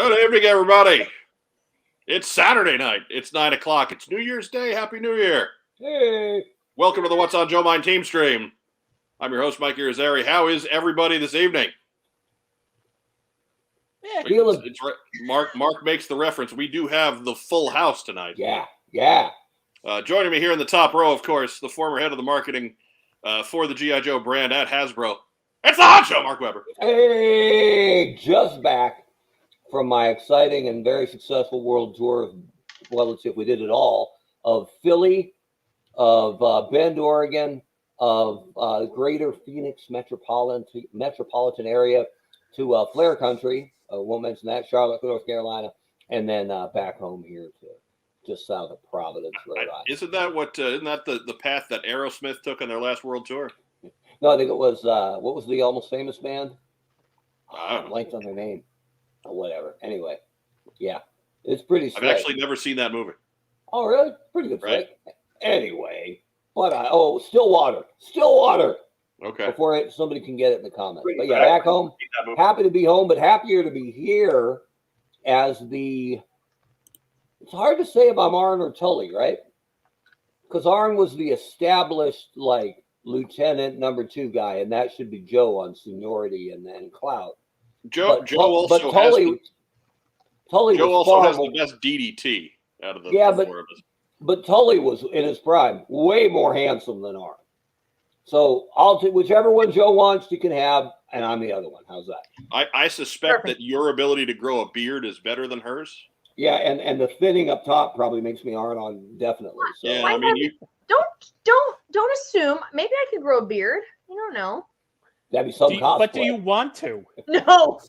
Good evening, everybody. It's Saturday night. It's 9 o'clock. It's New Year's Day. Happy New Year. Hey. Welcome to the What's on Joe Mind TeamStream. I'm your host, Mike Irizarry. How is everybody this evening? It's right. Mark makes the reference. We do have the full house tonight. Yeah. Joining me here in the top row, of course, the former head of the marketing for the G.I. Joe brand at Hasbro. It's the Hot Show, Mark Weber. Hey, just back from my exciting and very successful world tour of, well, let's see if we did it all, of Philly, of Bend, Oregon, of greater Phoenix metropolitan area to Flair Country. Won't mention that, Charlotte, North Carolina, and then back home here to just south of Providence, Rhode Island. Isn't that the path that Aerosmith took on their last world tour? No, I think it was, what was the Almost Famous band? I blanked on their name. Or whatever. Anyway, yeah. It's pretty slick. I've actually never seen that movie. Oh, really? Pretty good right? flick. Anyway, but Stillwater. Okay. Before somebody can get it in the comments. But yeah, back home. Happy to be home, but happier to be here as the... It's hard to say about Arn or Tully, right? Because Arn was the established, like, lieutenant number 2 guy, and that should be Joe on seniority and then clout. Joe also has the best DDT out of the four of us. But Tully was in his prime, way more handsome than Arn. So I'll take whichever one Joe wants, you can have, and I'm the other one. How's that? I suspect that your ability to grow a beard is better than hers. Yeah, and the thinning up top probably makes me Arn on definitely. So. Yeah, I mean, don't assume. Maybe I could grow a beard. You don't know. That'd be some cosplay. But do you want to? No.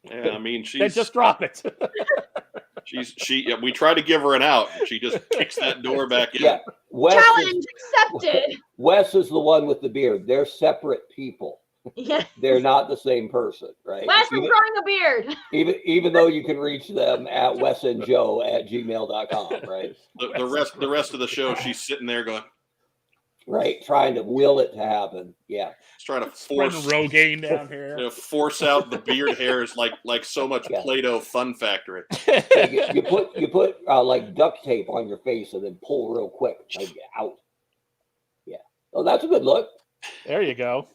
Yeah, I mean, then just drop it. We try to give her an out. She just kicks that door back in. Yeah. Challenge accepted. Wes is the one with the beard. They're separate people. Yeah. They're not the same person, right? Wes is growing a beard. Even though you can reach them at wesandjoe@gmail.com, right? The rest of the show, she's sitting there going, right, trying to will it to happen. Yeah. She's trying to force Rogaine down here. Force out the beard hairs like so much Play-Doh Fun Factory. You put like duct tape on your face and then pull real quick. Like, out. Yeah. Oh, that's a good look. There you go.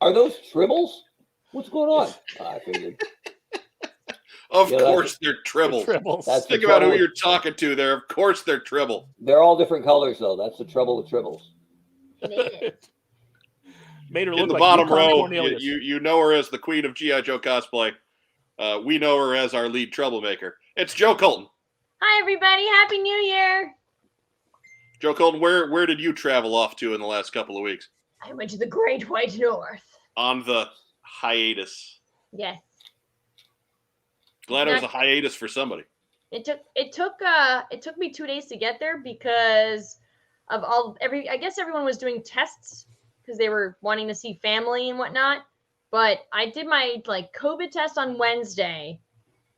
Are those tribbles? What's going on? I figured. Of course they're tribbles. Think about who you're talking to there. Of course they're tribble. They're all different colors, though. That's the trouble with tribbles. Made her look in the like bottom row, Cornelius. you know her as the queen of G.I. Joe cosplay. We know her as our lead troublemaker. It's Joe Colton. Hi, everybody. Happy New Year. Joe Colton, where did you travel off to in the last couple of weeks? I went to the Great White North. On the hiatus. Yes. Glad it was a hiatus for somebody. It took me 2 days to get there because of I guess everyone was doing tests because they were wanting to see family and whatnot. But I did my COVID test on Wednesday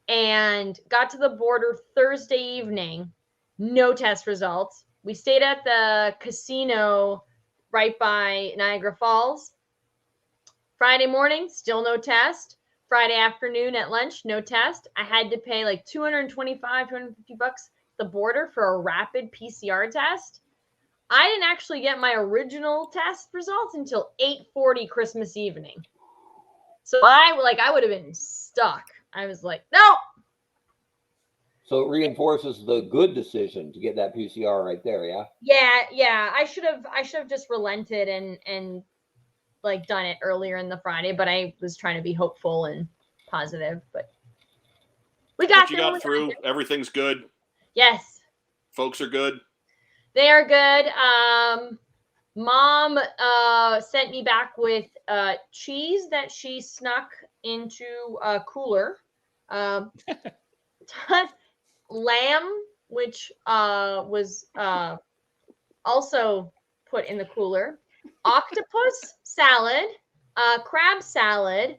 and got to the border Thursday evening. No test results. We stayed at the casino right by Niagara Falls. Friday morning, still no test. Friday afternoon at lunch, no test. I had to pay like $225, $250 at the border for a rapid PCR test. I didn't actually get my original test results until 8:40 Christmas evening. So I would have been stuck. I was like, no. So it reinforces the good decision to get that PCR right there, yeah? Yeah. I should have just relented and done it earlier in the Friday, but I was trying to be hopeful and positive. But we got through. Everything's good. Yes. Folks are good. They are good. Mom sent me back with cheese that she snuck into a cooler. Lamb, which was also put in the cooler. Octopus salad, crab salad.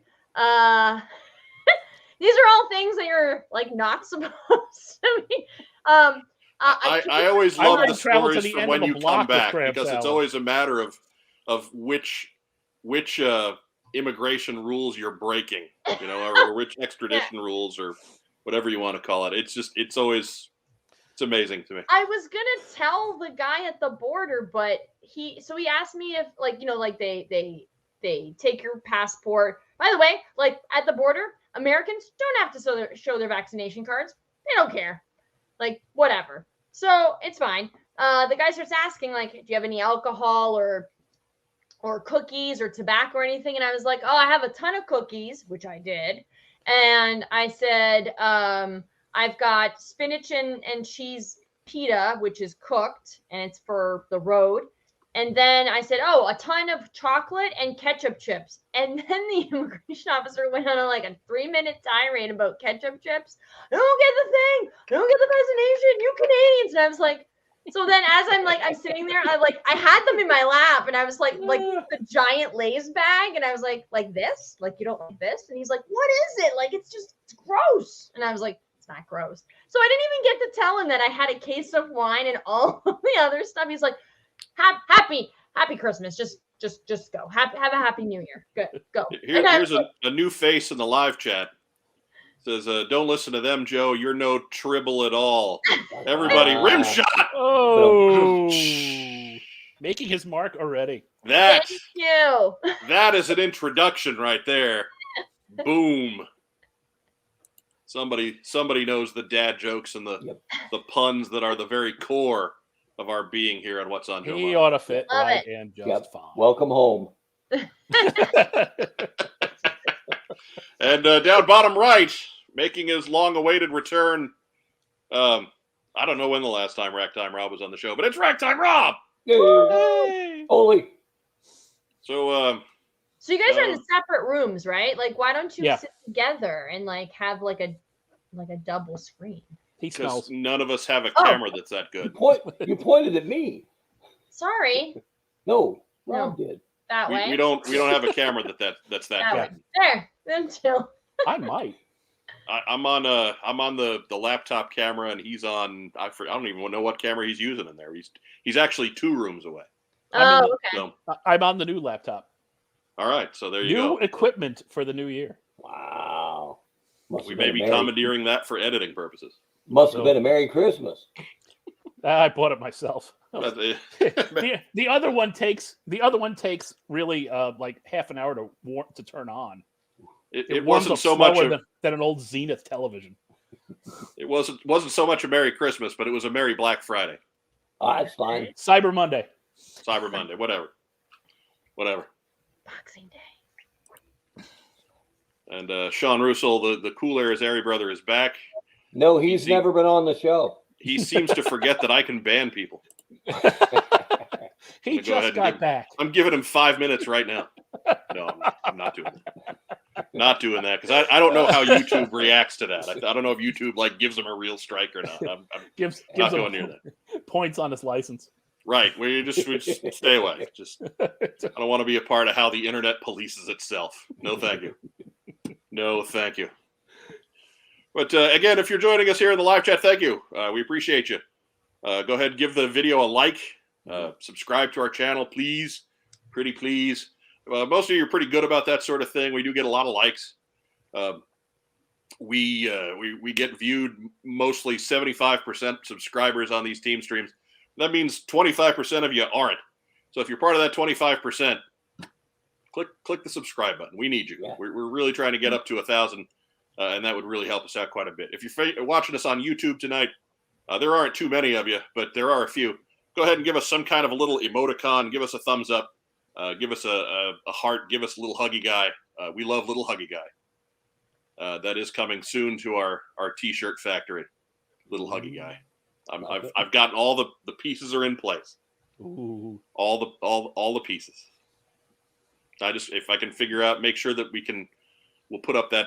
These are all things that you're not supposed to be. I always love the stories from when you come back because it's always a matter of which immigration rules you're breaking, or which extradition rules or whatever you want to call it. It's always amazing to me. I was gonna tell the guy at the border, but he asked me if they take your passport. By the way, like at the border, Americans don't have to show their vaccination cards. They don't care. Like whatever. So it's fine. The guy starts asking like, do you have any alcohol or cookies or tobacco or anything? And I was like, oh, I have a ton of cookies, which I did. And I said, I've got spinach and cheese pita, which is cooked and it's for the road. And then I said, oh, a ton of chocolate and ketchup chips. And then the immigration officer went on a 3-minute tirade about ketchup chips. I don't get the thing. I don't get the fascination. You Canadians. And I was like, so then as I'm sitting there, I had them in my lap and I was like the giant Lay's bag. And I was like this? Like, you don't like this? And he's like, what is it? Like, it's gross. And I was like, it's not gross. So I didn't even get to tell him that I had a case of wine and all of the other stuff. He's like, happy Christmas. Just go. Have a happy New Year. Good. Go. Here's a new face in the live chat. Says, don't listen to them, Joe. You're no tribble at all. Everybody, rim shot. Oh, making his mark already. Thank you. That is an introduction right there. Boom. Somebody knows the dad jokes and the puns that are the very core of our being here on What's on Joe. He ought to fit Love right it. and just fine. Welcome home. And down bottom right, making his long-awaited return. I don't know when the last time Ragtime Rob was on the show, but it's Ragtime Rob. Yay. Holy. So you guys are in separate rooms, right? Like, why don't you Yeah. sit together and have a double screen? He because smells. none of us have a camera that's that good. You pointed at me. Sorry, No, Rob did. that way. We don't have a camera that's that that good. way. There, them two. I might. I'm on the laptop camera, and he's on. I don't even know what camera he's using in there. He's actually 2 rooms away. I'm in Oh, okay. So, I'm on the new laptop. all right, so there you New go. equipment for the new year. Wow. We may be commandeering that for editing purposes. Must have been a Merry Christmas. I bought it myself. But, the other one takes really like half an hour to turn on. it warms wasn't up so much slower than an old Zenith television. it wasn't so much a Merry Christmas, but it was a Merry Black Friday, That's fine. Cyber Monday. Cyber Monday, whatever. Boxing Day. And Sean Russell, the Cool Air Airy brother, is back. No, he's never been on the show. He seems to forget that I can ban people. He just got back. I'm giving him 5 minutes right now. No, I'm not doing that. Not doing that because I don't know how YouTube reacts to that. I don't know if YouTube gives him a real strike or not. I'm Gives not him going near that. points on his license. Right. We just stay away. I don't want to be a part of how the internet polices itself. No, thank you. No, thank you. But again, if you're joining us here in the live chat, thank you. We appreciate you. Go ahead and give the video a like. Subscribe to our channel, please. Pretty please. Most of you are pretty good about that sort of thing. We do get a lot of likes. We get viewed mostly 75% subscribers on these team streams. That means 25% of you aren't. So if you're part of that 25%, click the subscribe button. We need you. Yeah. We're really trying to get up to 1,000, and that would really help us out quite a bit. If you're watching us on YouTube tonight, there aren't too many of you, but there are a few. Go ahead and give us some kind of a little emoticon. Give us a thumbs up. Give us a heart. Give us a little huggy guy. We love little huggy guy. That is coming soon to our T-shirt factory. Little huggy guy. I've gotten all the pieces are in place. Ooh. All the pieces. If I can figure out, make sure that we'll put up that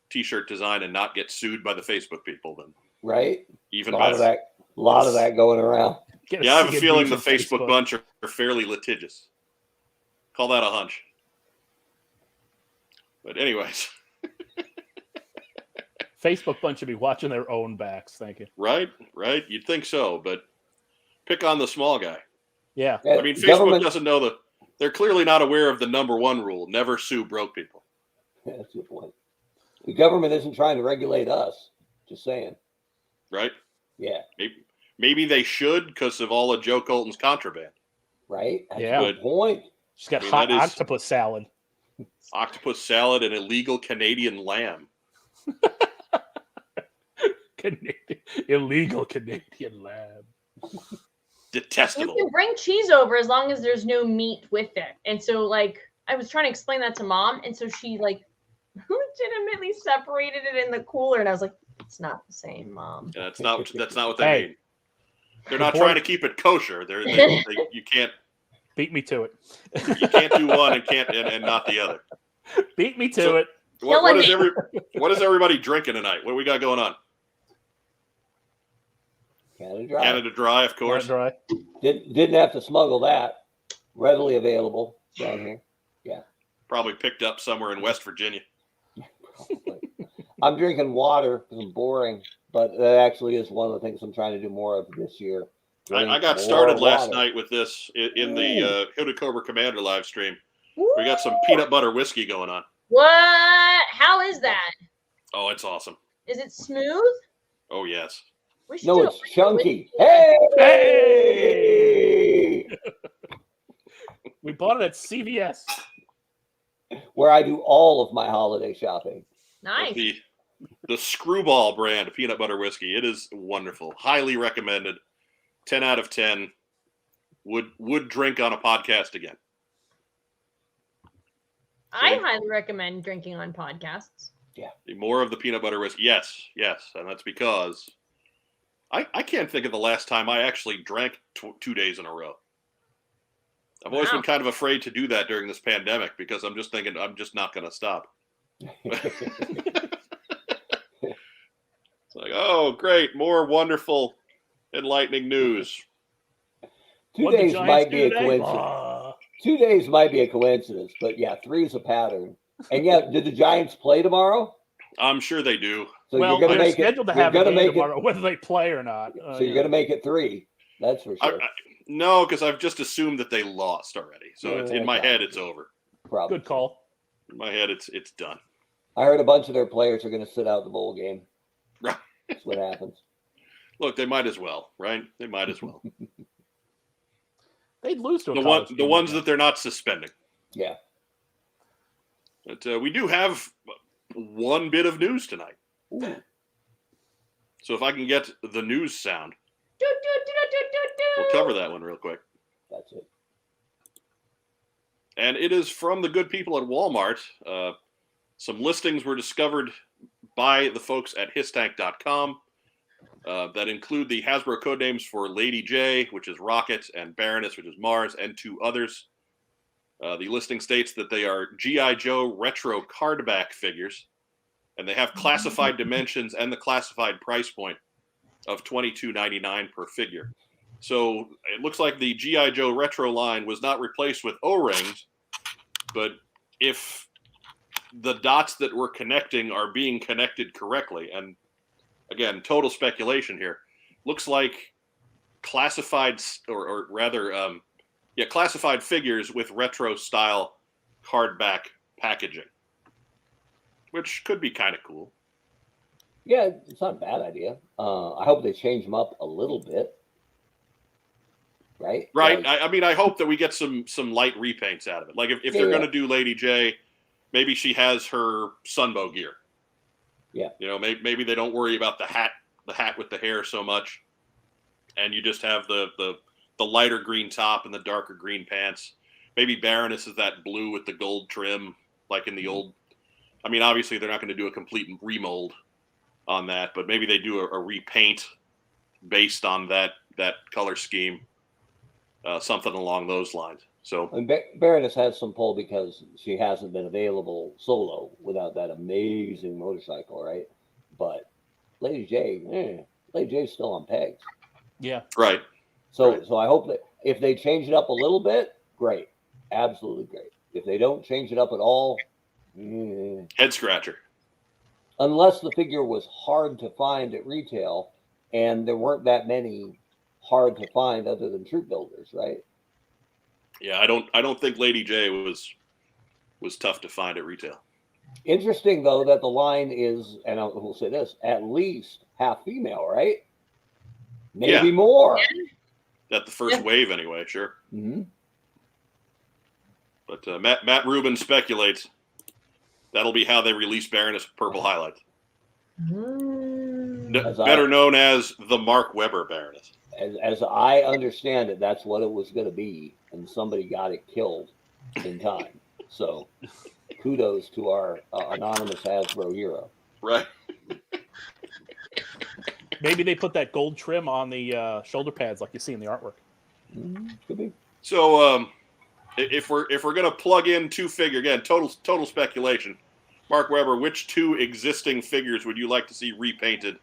T-shirt design and not get sued by the Facebook people. Then Right? even A lot better. of that going around. Yeah, I have a feeling the Facebook bunch are fairly litigious. Call that a hunch. But anyways. Facebook bunch should be watching their own backs. Thank you. Right. You'd think so, but pick on the small guy. Yeah. I mean, Facebook doesn't know They're clearly not aware of the number one rule: never sue broke people. That's a good point. The government isn't trying to regulate us. Just saying. Right? Yeah. Maybe they should because of all of Joe Colton's contraband. Right? That's Yeah. a good point. She's got I mean, hot that is- octopus salad. Octopus salad and illegal Canadian lamb. Illegal Canadian lamb. You Detestable. can bring cheese over as long as there's no meat with it. And so, like, I was trying to explain that to Mom, and so she like legitimately separated it in the cooler, and I was like, "It's not the same, Mom." Yeah, that's not what they Hey. mean. They're not Report- trying to keep it kosher. You can't Beat me to it. you can't do one and not the other. Beat me to So- it. What is everybody drinking tonight? What do we got going on? Canada Dry. Canada Dry, of course. Dry. Didn't have to smuggle that. Readily available down here. Probably picked up somewhere in West Virginia. I'm drinking water because I'm boring, but that actually is one of the things I'm trying to do more of this year. I got Drink started more last water. night with this in the Hooded Cobra Commander live stream. Woo! We got some peanut butter whiskey going on. What? How is that? Oh, it's awesome. Is it smooth? Oh, yes. We should No, do it's it. chunky. Hey! We bought it at CVS. Where I do all of my holiday shopping. Nice. The Screwball brand of peanut butter whiskey. It is wonderful. Highly recommended. 10 out of 10. Would drink on a podcast again. I highly recommend drinking on podcasts. More of the peanut butter whiskey. Yes. And that's because I can't think of the last time I actually drank 2 days in a row. I've always been kind of afraid to do that during this pandemic because I'm just thinking I'm just not going to stop. It's like, oh, great. More wonderful, enlightening news. 2 What the days Giants might do be a today? coincidence. 2 days might be a coincidence, but yeah, 3 is a pattern. And yeah, did the Giants play tomorrow? I'm sure they do. So Well, you're going to they're make it. scheduled to You're have a going to game make tomorrow, it. whether they play or not. So you're going to make it 3. That's for sure. No, because I've just assumed that they lost already. So it's, in my head, it's over. Probably. Good call. In my head, it's done. I heard a bunch of their players are going to sit out the bowl game. Right. That's what happens. Look, they might as well, right? They might as well. They'd lose to a the college the team ones like that they're not suspending. Yeah. But we do have one bit of news tonight. Ooh. So if I can get the news sound, Do, do, do, do, do, do. we'll cover that one real quick. That's it. And it is from the good people at Walmart. Some listings were discovered by the folks at histank.com that include the Hasbro codenames for Lady J, which is Rocket, and Baroness, which is Mars, and 2 others. The listing states that they are G.I. Joe retro cardback figures, and they have classified dimensions and the classified price point of $22.99 per figure. So it looks like the G.I. Joe retro line was not replaced with O-rings, but if the dots that we're connecting are being connected correctly, and again, total speculation here, looks like classified, or rather, classified figures with retro style hardback packaging, which could be kind of cool. Yeah, it's not a bad idea. I hope they change them up a little bit. Right? Right. Like, I mean, I hope that we get some light repaints out of it. Like if they're going to do Lady J, maybe she has her Sunbow gear. Yeah. You know, maybe they don't worry about the hat with the hair so much, and you just have the lighter green top and the darker green pants. Maybe Baroness is that blue with the gold trim, like in the old. I mean, obviously they're not going to do a complete remold on that, but maybe they do a repaint based on that color scheme, something along those lines. So and Baroness has some pull because she hasn't been available solo without that amazing motorcycle, right? But Lady J's still on pegs. Yeah. right. So I hope that if they change it up a little bit, great. Absolutely great. If they don't change it up at all, Head scratcher. unless the figure was hard to find at retail, and there weren't that many hard to find other than troop builders, right? Yeah, I don't think Lady J was tough to find at retail. Interesting though that the line is, and we'll say this, at least half female, right? Maybe Yeah. more. At the first wave, anyway. Sure. Mm-hmm. But Matt Rubin speculates that'll be how they release Baroness Purple Highlights. Better known as the Mark Webber Baroness. As I understand it, that's what it was going to be, and somebody got it killed in time. So, kudos to our anonymous Hasbro hero. Right. Maybe they put that gold trim on the shoulder pads like you see in the artwork. Could be. So, if we're gonna plug in two figure again, total speculation. Mark Webber, which two existing figures would you like to see repainted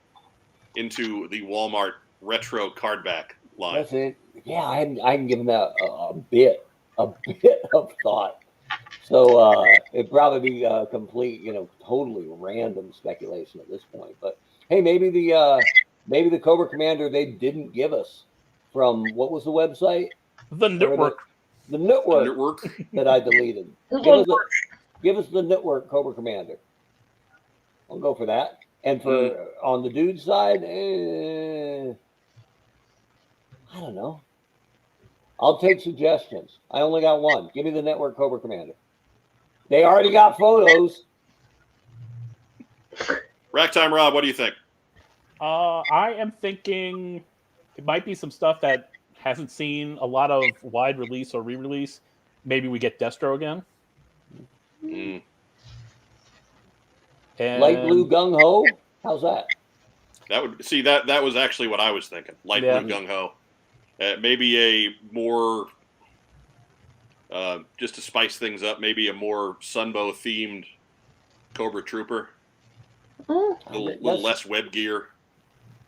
into the Walmart retro cardback line? That's it. Yeah, I hadn't given that a bit of thought. So it'd probably be a complete, totally random speculation at this point. But hey, maybe the Cobra Commander they didn't give us from what was the website? The network. The network that I deleted. Give us the network Cobra Commander. I'll go for that. And for on the dude side, I don't know. I'll take suggestions. I only got one. Give me the network Cobra Commander. They already got photos. Racktime Rob, what do you think? I am thinking it might be some stuff that hasn't seen a lot of wide release or re-release. Maybe we get Destro again. And Light blue gung ho. How's that? That was actually what I was thinking. Light blue gung ho. Maybe a more just to spice things up. Maybe a more Sunbow themed Cobra Trooper. A little less web gear.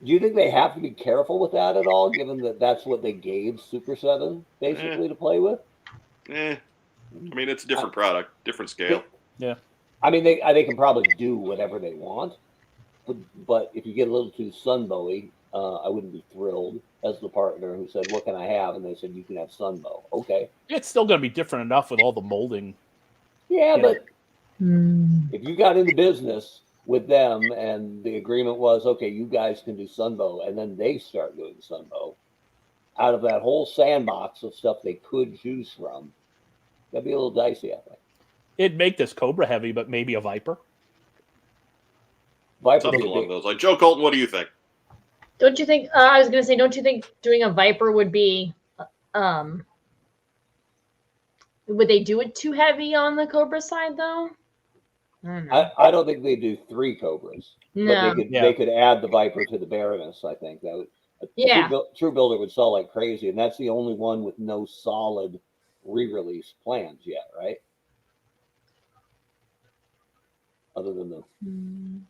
Do you think they have to be careful with that at all, given that that's what they gave Super 7 basically to play with? I mean, it's a different product, different scale. Yeah. I mean, they can probably do whatever they want, but if you get a little too Sunbowy, I wouldn't be thrilled as the partner who said, "What can I have?" And they said, "You can have Sunbow." Okay. It's still going to be different enough with all the molding. Yeah, but if you got into business with them and the agreement was, okay, you guys can do Sunbow, and then they start doing Sunbow, out of that whole sandbox of stuff they could choose from, that'd be a little dicey, I think. It'd make this Cobra heavy, but maybe a Viper. Something along those lines. Joe Colton, what do you think? Don't you think? I was going to say, don't you think doing a Viper would be? Would they do it too heavy on the Cobra side though? I don't think they do 3 Cobras. No. But they could add the Viper to the Baroness. I think that would. True Builder would sell like crazy, and that's the only one with no solid re-release plans yet, right? Other than the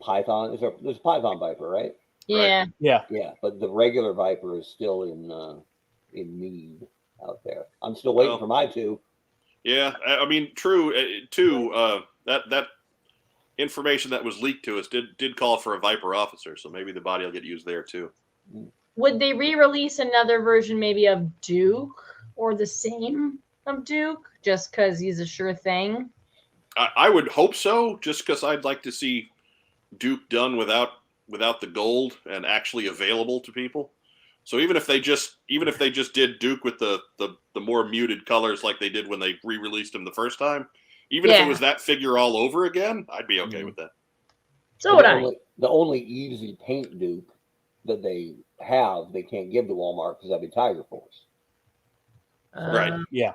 Python, there's a Python Viper, right? Yeah. Yeah. Yeah, but the regular Viper is still in need out there. I'm still waiting for my 2. Yeah, I mean, true too. That information that was leaked to us did call for a Viper officer, so maybe the body will get used there too. Would they re-release another version, maybe of Duke or the same of Duke, just because he's a sure thing? I would hope so, just because I'd like to see Duke done without the gold and actually available to people. So even if they just did Duke with the more muted colors like they did when they re-released him the first time, even if it was that figure all over again, I'd be okay with that. So would I. The only easy paint Duke that they have, they can't give to Walmart because that'd be Tiger Force. Right. Yeah.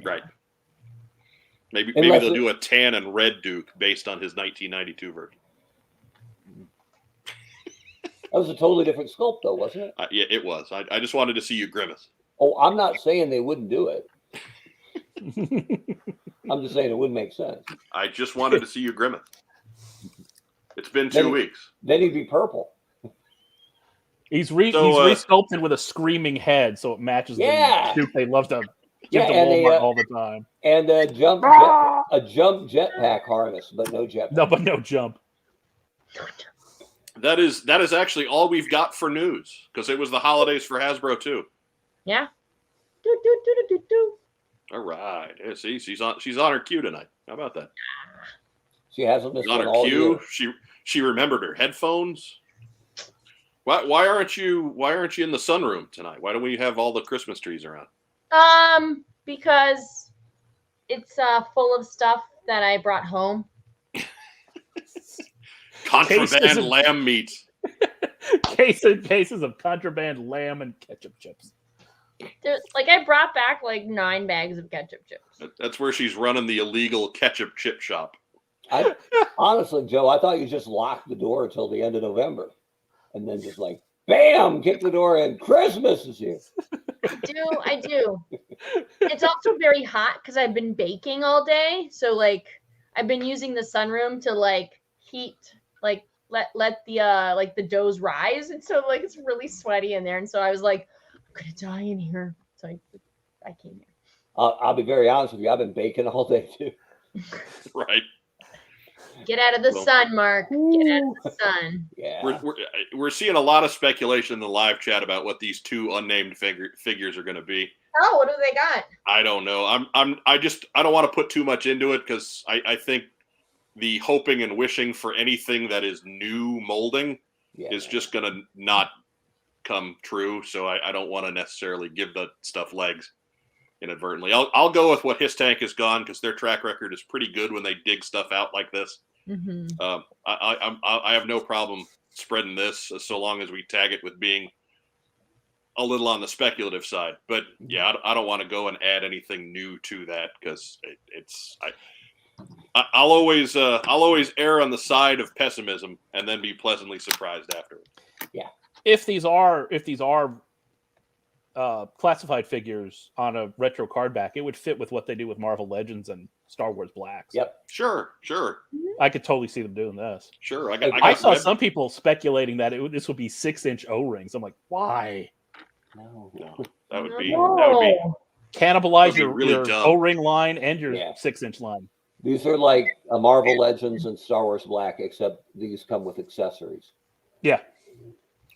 Right. Maybe they'll do a tan and red Duke based on his 1992 version. That was a totally different sculpt, though, wasn't it? Yeah, it was. I just wanted to see you grimace. Oh, I'm not saying they wouldn't do it. I'm just saying it wouldn't make sense. I just wanted to see you grimace. It's been 2 weeks. Then he'd be purple. He's resculpted with a screaming head, so it matches the Duke they love to give to Walmart all the time. And a jump jetpack harness, but no jetpack. No, but no jump. That is actually all we've got for news because it was the holidays for Hasbro too. Yeah. All right. Yeah, see, she's on her cue tonight. How about that? She hasn't missed She's on one her all cue. year. She remembered her headphones. Why aren't you in the sunroom tonight? Why don't we have all the Christmas trees around? Because it's full of stuff that I brought home. Contraband lamb meat. Cases of contraband lamb and ketchup chips. I brought back like 9 bags of ketchup chips. That's where she's running the illegal ketchup chip shop. Honestly, Joe, I thought you just locked the door until the end of November, and then just like, bam, kick the door in. Christmas is here. I do. It's also very hot because I've been baking all day. So like I've been using the sunroom to like heat, like let the doughs rise. And so like it's really sweaty in there. And so I was like, I'm gonna die in here. So I came here. I'll be very honest with you. I've been baking all day too. Right. Get out of the sun, Mark. Get out of the sun. Yeah. We're seeing a lot of speculation in the live chat about what these 2 unnamed figures are going to be. Oh, what do they got? I don't know. I don't want to put too much into it because I think the hoping and wishing for anything that is new molding is just going to not come true. So I don't want to necessarily give the stuff legs inadvertently. I'll go with what His Tank has gone because their track record is pretty good when they dig stuff out like this. Mm-hmm. I have no problem spreading this so long as we tag it with being a little on the speculative side. But yeah, I don't want to go and add anything new to that because I'll always err on the side of pessimism and then be pleasantly surprised afterwards. Yeah. If these are classified figures on a retro card back, it would fit with what they do with Marvel Legends and Star Wars Blacks. Yep. Sure. I could totally see them doing this. Sure. I saw some people speculating that this would be 6-inch O-rings. I'm like, why? No. That would be Cannibalize be your really dumb. O-ring line and your 6-inch line. These are like a Marvel Legends and Star Wars Black, except these come with accessories. Yeah.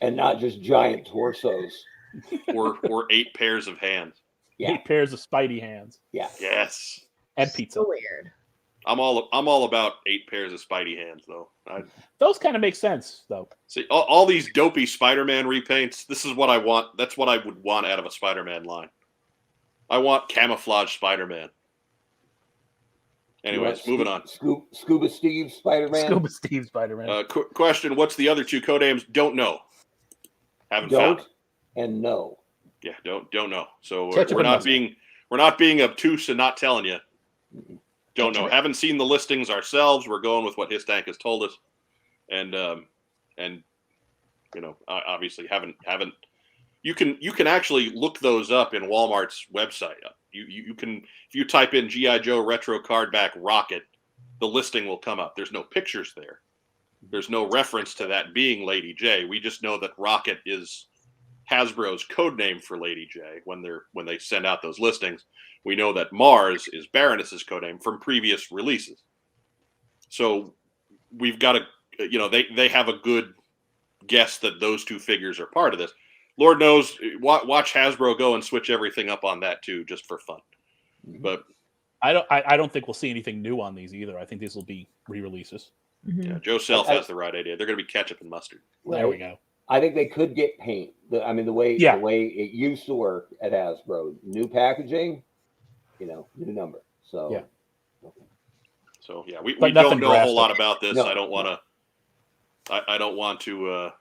And not just giant torsos. or 8 pairs of hands. Yeah. 8 pairs of Spidey hands. Yeah. Yes. And pizza. So weird. I'm all about 8 pairs of Spidey hands though. Those kind of make sense though. See all these dopey Spider-Man repaints. This is what I want. That's what I would want out of a Spider-Man line. I want camouflage Spider-Man. Anyways, moving on. Scuba Steve Spider-Man. Scuba Steve Spider-Man. Question: what's the other 2 codenames? Don't know. Haven't Don't found. And no. Yeah, don't know. So Ketchup we're and not being obtuse and not telling you. Don't know. Haven't seen the listings ourselves. We're going with what His Tank has told us, and obviously haven't. You can actually look those up in Walmart's website. You can, if you type in G.I. Joe retro card back Rocket, the listing will come up. There's no pictures there. There's no reference to that being Lady J. We just know that Rocket is Hasbro's code name for Lady J when they send out those listings. We know that Mars is Baroness's code name from previous releases. So we've got they have a good guess that those 2 figures are part of this. Lord knows, watch Hasbro go and switch everything up on that too, just for fun. But I don't think we'll see anything new on these either. I think these will be re-releases. Mm-hmm. yeah, Joe Self has the right idea. They're going to be ketchup and mustard. There we go. I think they could get paint. The way it used to work at Hasbro, new packaging, new number. So yeah. So yeah, we But don't nothing know a whole drastic. lot about this. No. I don't want to. I don't want to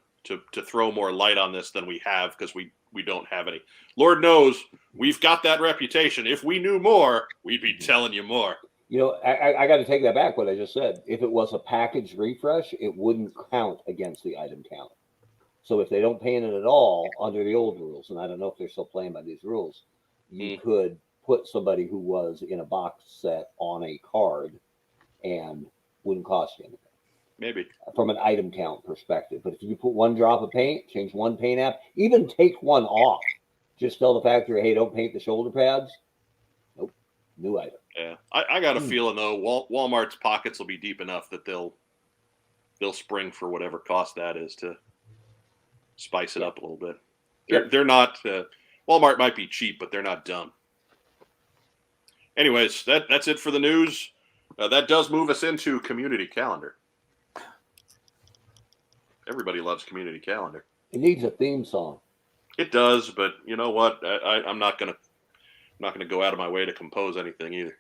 throw more light on this than we have because we don't have any. Lord knows we've got that reputation. If we knew more, we'd be telling you more. I got to take that back. What I just said. If it was a package refresh, it wouldn't count against the item count. So if they don't paint it at all under the old rules, and I don't know if they're still playing by these rules, you could put somebody who was in a box set on a card and wouldn't cost you anything. Maybe. From an item count perspective. But if you put 1 drop of paint, change 1 paint app, even take 1 off, just tell the factory, hey, don't paint the shoulder pads. Nope. New item. Yeah. I got a feeling though, Walmart's pockets will be deep enough that they'll spring for whatever cost that is to spice it up a little bit. They're not Walmart might be cheap, but they're not dumb. anyways, that's it for the news. That does move us into community calendar. Everybody loves community calendar. It needs a theme song. It does, but you know what? I'm not gonna go out of my way to compose anything either.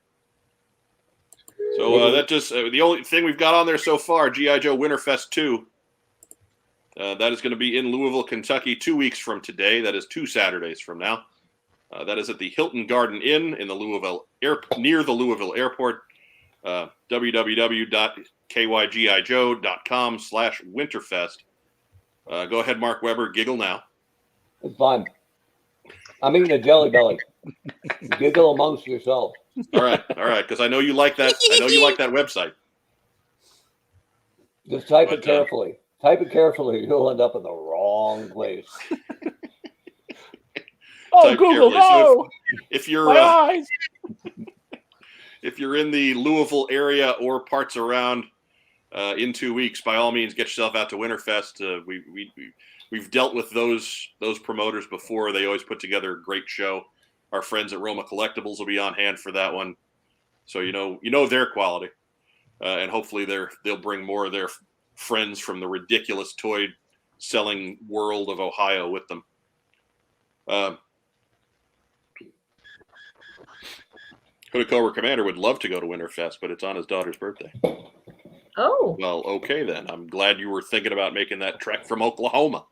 So that just the only thing we've got on there so far, G.I. Joe Winterfest 2. That is going to be in Louisville, Kentucky, 2 weeks from today. That is 2 Saturdays from now. That is at the Hilton Garden Inn in the near the Louisville Airport. www.kygijo.com/winterfest. Go ahead, Mark Weber. Giggle now. It's fine. I'm eating a Jelly Belly. Giggle amongst yourselves. All right, because I know you like that. I know you like that website. Just type it carefully. Type it carefully. You'll end up in the wrong place. Oh, Type Google, carefully. So no! if you're My eyes! if you're in the Louisville area or parts around in 2 weeks, by all means, get yourself out to Winterfest. We've dealt with those promoters before. They always put together a great show. Our friends at Roma Collectibles will be on hand for that one, so you know their quality, and hopefully they'll bring more of their friends from the ridiculous toy selling world of Ohio with them. Hooded Cobra Commander would love to go to Winterfest, but it's on his daughter's birthday. Oh. Well, okay then. I'm glad you were thinking about making that trek from Oklahoma.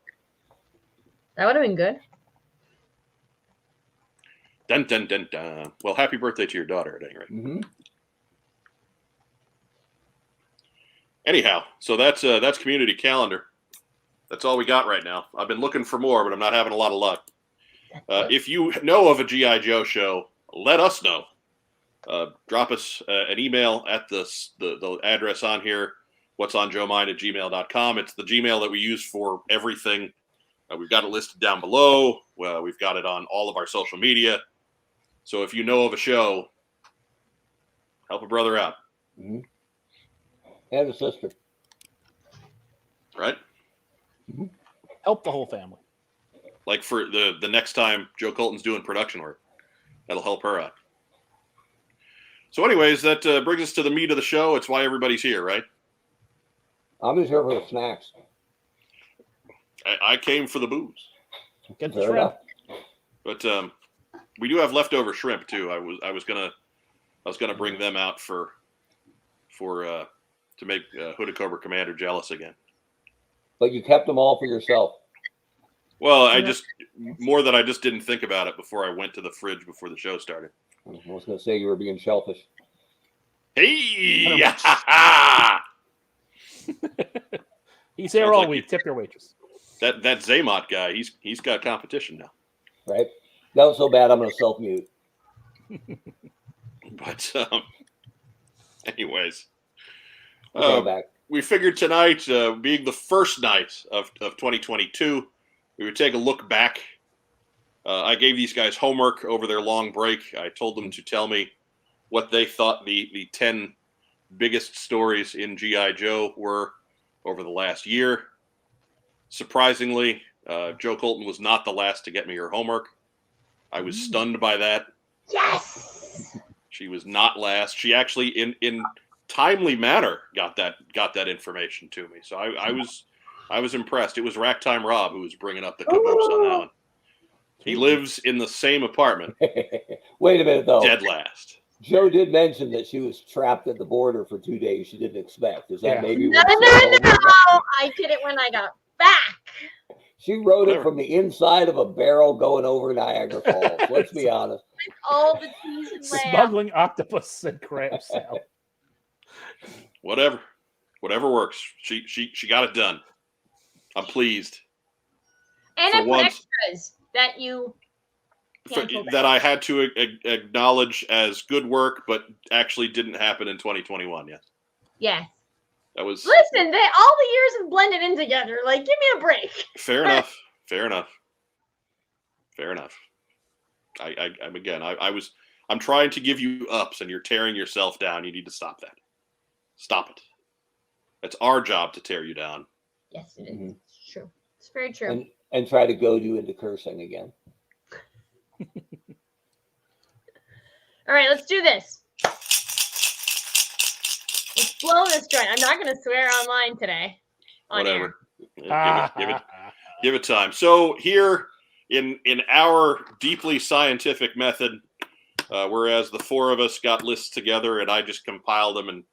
That would have been good. Dun, dun, dun, dun. Well, happy birthday to your daughter, at any rate. Mm-hmm. Anyhow, so that's community calendar. That's all we got right now. I've been looking for more, but I'm not having a lot of luck. If you know of a G.I. Joe show, let us know. Drop us an email at the address on here, whatsonjoemind@gmail.com. It's the Gmail that we use for everything. We've got it listed down below. We've got it on all of our social media. So if you know of a show, help a brother out. Mm-hmm. And a sister. Right? Mm-hmm. Help the whole family. Like for the next time Joe Colton's doing production work. That'll help her out. So anyways, that brings us to the meat of the show. It's why everybody's here, right? I'm just here for the snacks. I came for the booze. Get the Fair shrimp. enough. But we do have leftover shrimp too. I was gonna bring them out for to make Hooded Cobra Commander jealous again. But you kept them all for yourself. Well, I just didn't think about it before I went to the fridge before the show started. I was going to say you were being selfish. Hey, He's here Sounds all like week. Tip your waitress. that Zaymot guy, he's got competition now. Right? That was so bad, I'm going to self-mute. But anyways, Go back. we figured tonight, being the first night of 2022, we would take a look back. I gave these guys homework over their long break. I told them to tell me what they thought the 10 biggest stories in G.I. Joe were over the last year. Surprisingly, Joe Colton was not the last to get me her homework. I was stunned by that. Yes. She was not last. She actually, in timely manner, got that information to me. So I was impressed. It was Racktime Rob who was bringing up the caboose on that one. He lives in the same apartment. Wait a minute, though. Dead last. Joe did mention that she was trapped at the border for 2 days she didn't expect. Is that maybe No. I did it when I got back. She wrote it from the inside of a barrel going over Niagara Falls. Let's be honest. All the cheese and lamb. Smuggling octopus and crab salad. Whatever works. She got it done. I'm pleased. And For I put once. extras that you That I had to acknowledge as good work, but actually didn't happen in 2021. Yes. Yes. That was Listen, all the years have blended in together. Like, give me a break. fair enough. I'm trying to give you ups, and you're tearing yourself down. You need to stop that. Stop it. It's our job to tear you down. Yes, it is. Mm-hmm. It's true. It's very true. And try to goad you into cursing again. All All right, let's do this. Let's blow this joint. I'm not going to swear online today. On Whatever. air. Give it time. So here in our deeply scientific method, whereas the four of us got lists together and I just compiled them and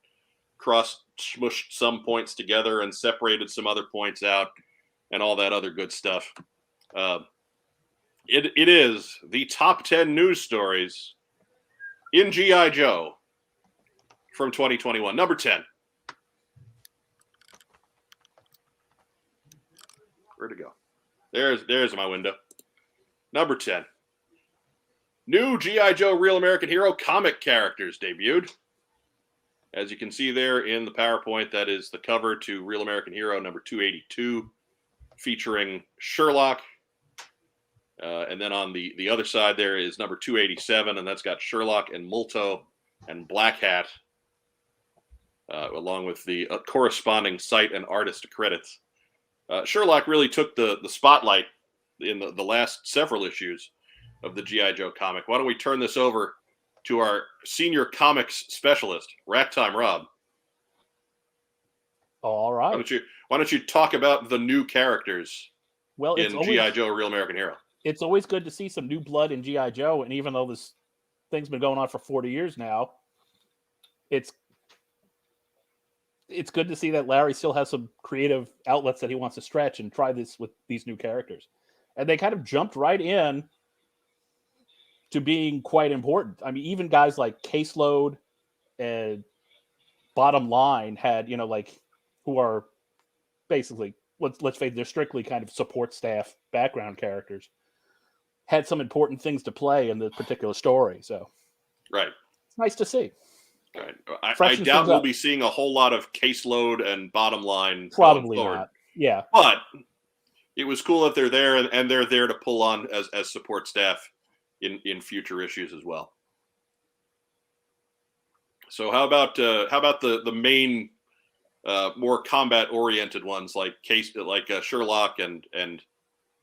smushed some points together and separated some other points out and all that other good stuff. It is the top 10 news stories in G.I. Joe from 2021. Number 10. Where'd it go? There's my window. Number 10. New G.I. Joe Real American Hero comic characters debuted. As you can see there in the PowerPoint, that is the cover to Real American Hero number 282, featuring Sherlock. And then on the other side there is number 287, and that's got Sherlock and Multo and Black Hat, along with the corresponding site and artist credits. Sherlock really took the spotlight in the last several issues of the G.I. Joe comic. Why don't we turn this over to our senior comics specialist, Racktime Rob. All right. Why don't you talk about the new characters in G.I. Joe Real American Hero? It's always good to see some new blood in G.I. Joe, and even though this thing's been going on for 40 years now, it's good to see that Larry still has some creative outlets that he wants to stretch and try this with these new characters. And they kind of jumped right in to being quite important. I mean, even guys like Caseload and Bottom Line had, who are basically, let's face it, they're strictly kind of support staff background characters, had some important things to play in the particular story. So, right, it's nice to see. Right, I doubt we'll be seeing a whole lot of Caseload and Bottom Line. Probably not. Yeah, but it was cool that they're there, and they're there to pull on as support staff in future issues as well. So how about the main more combat oriented ones like Sherlock and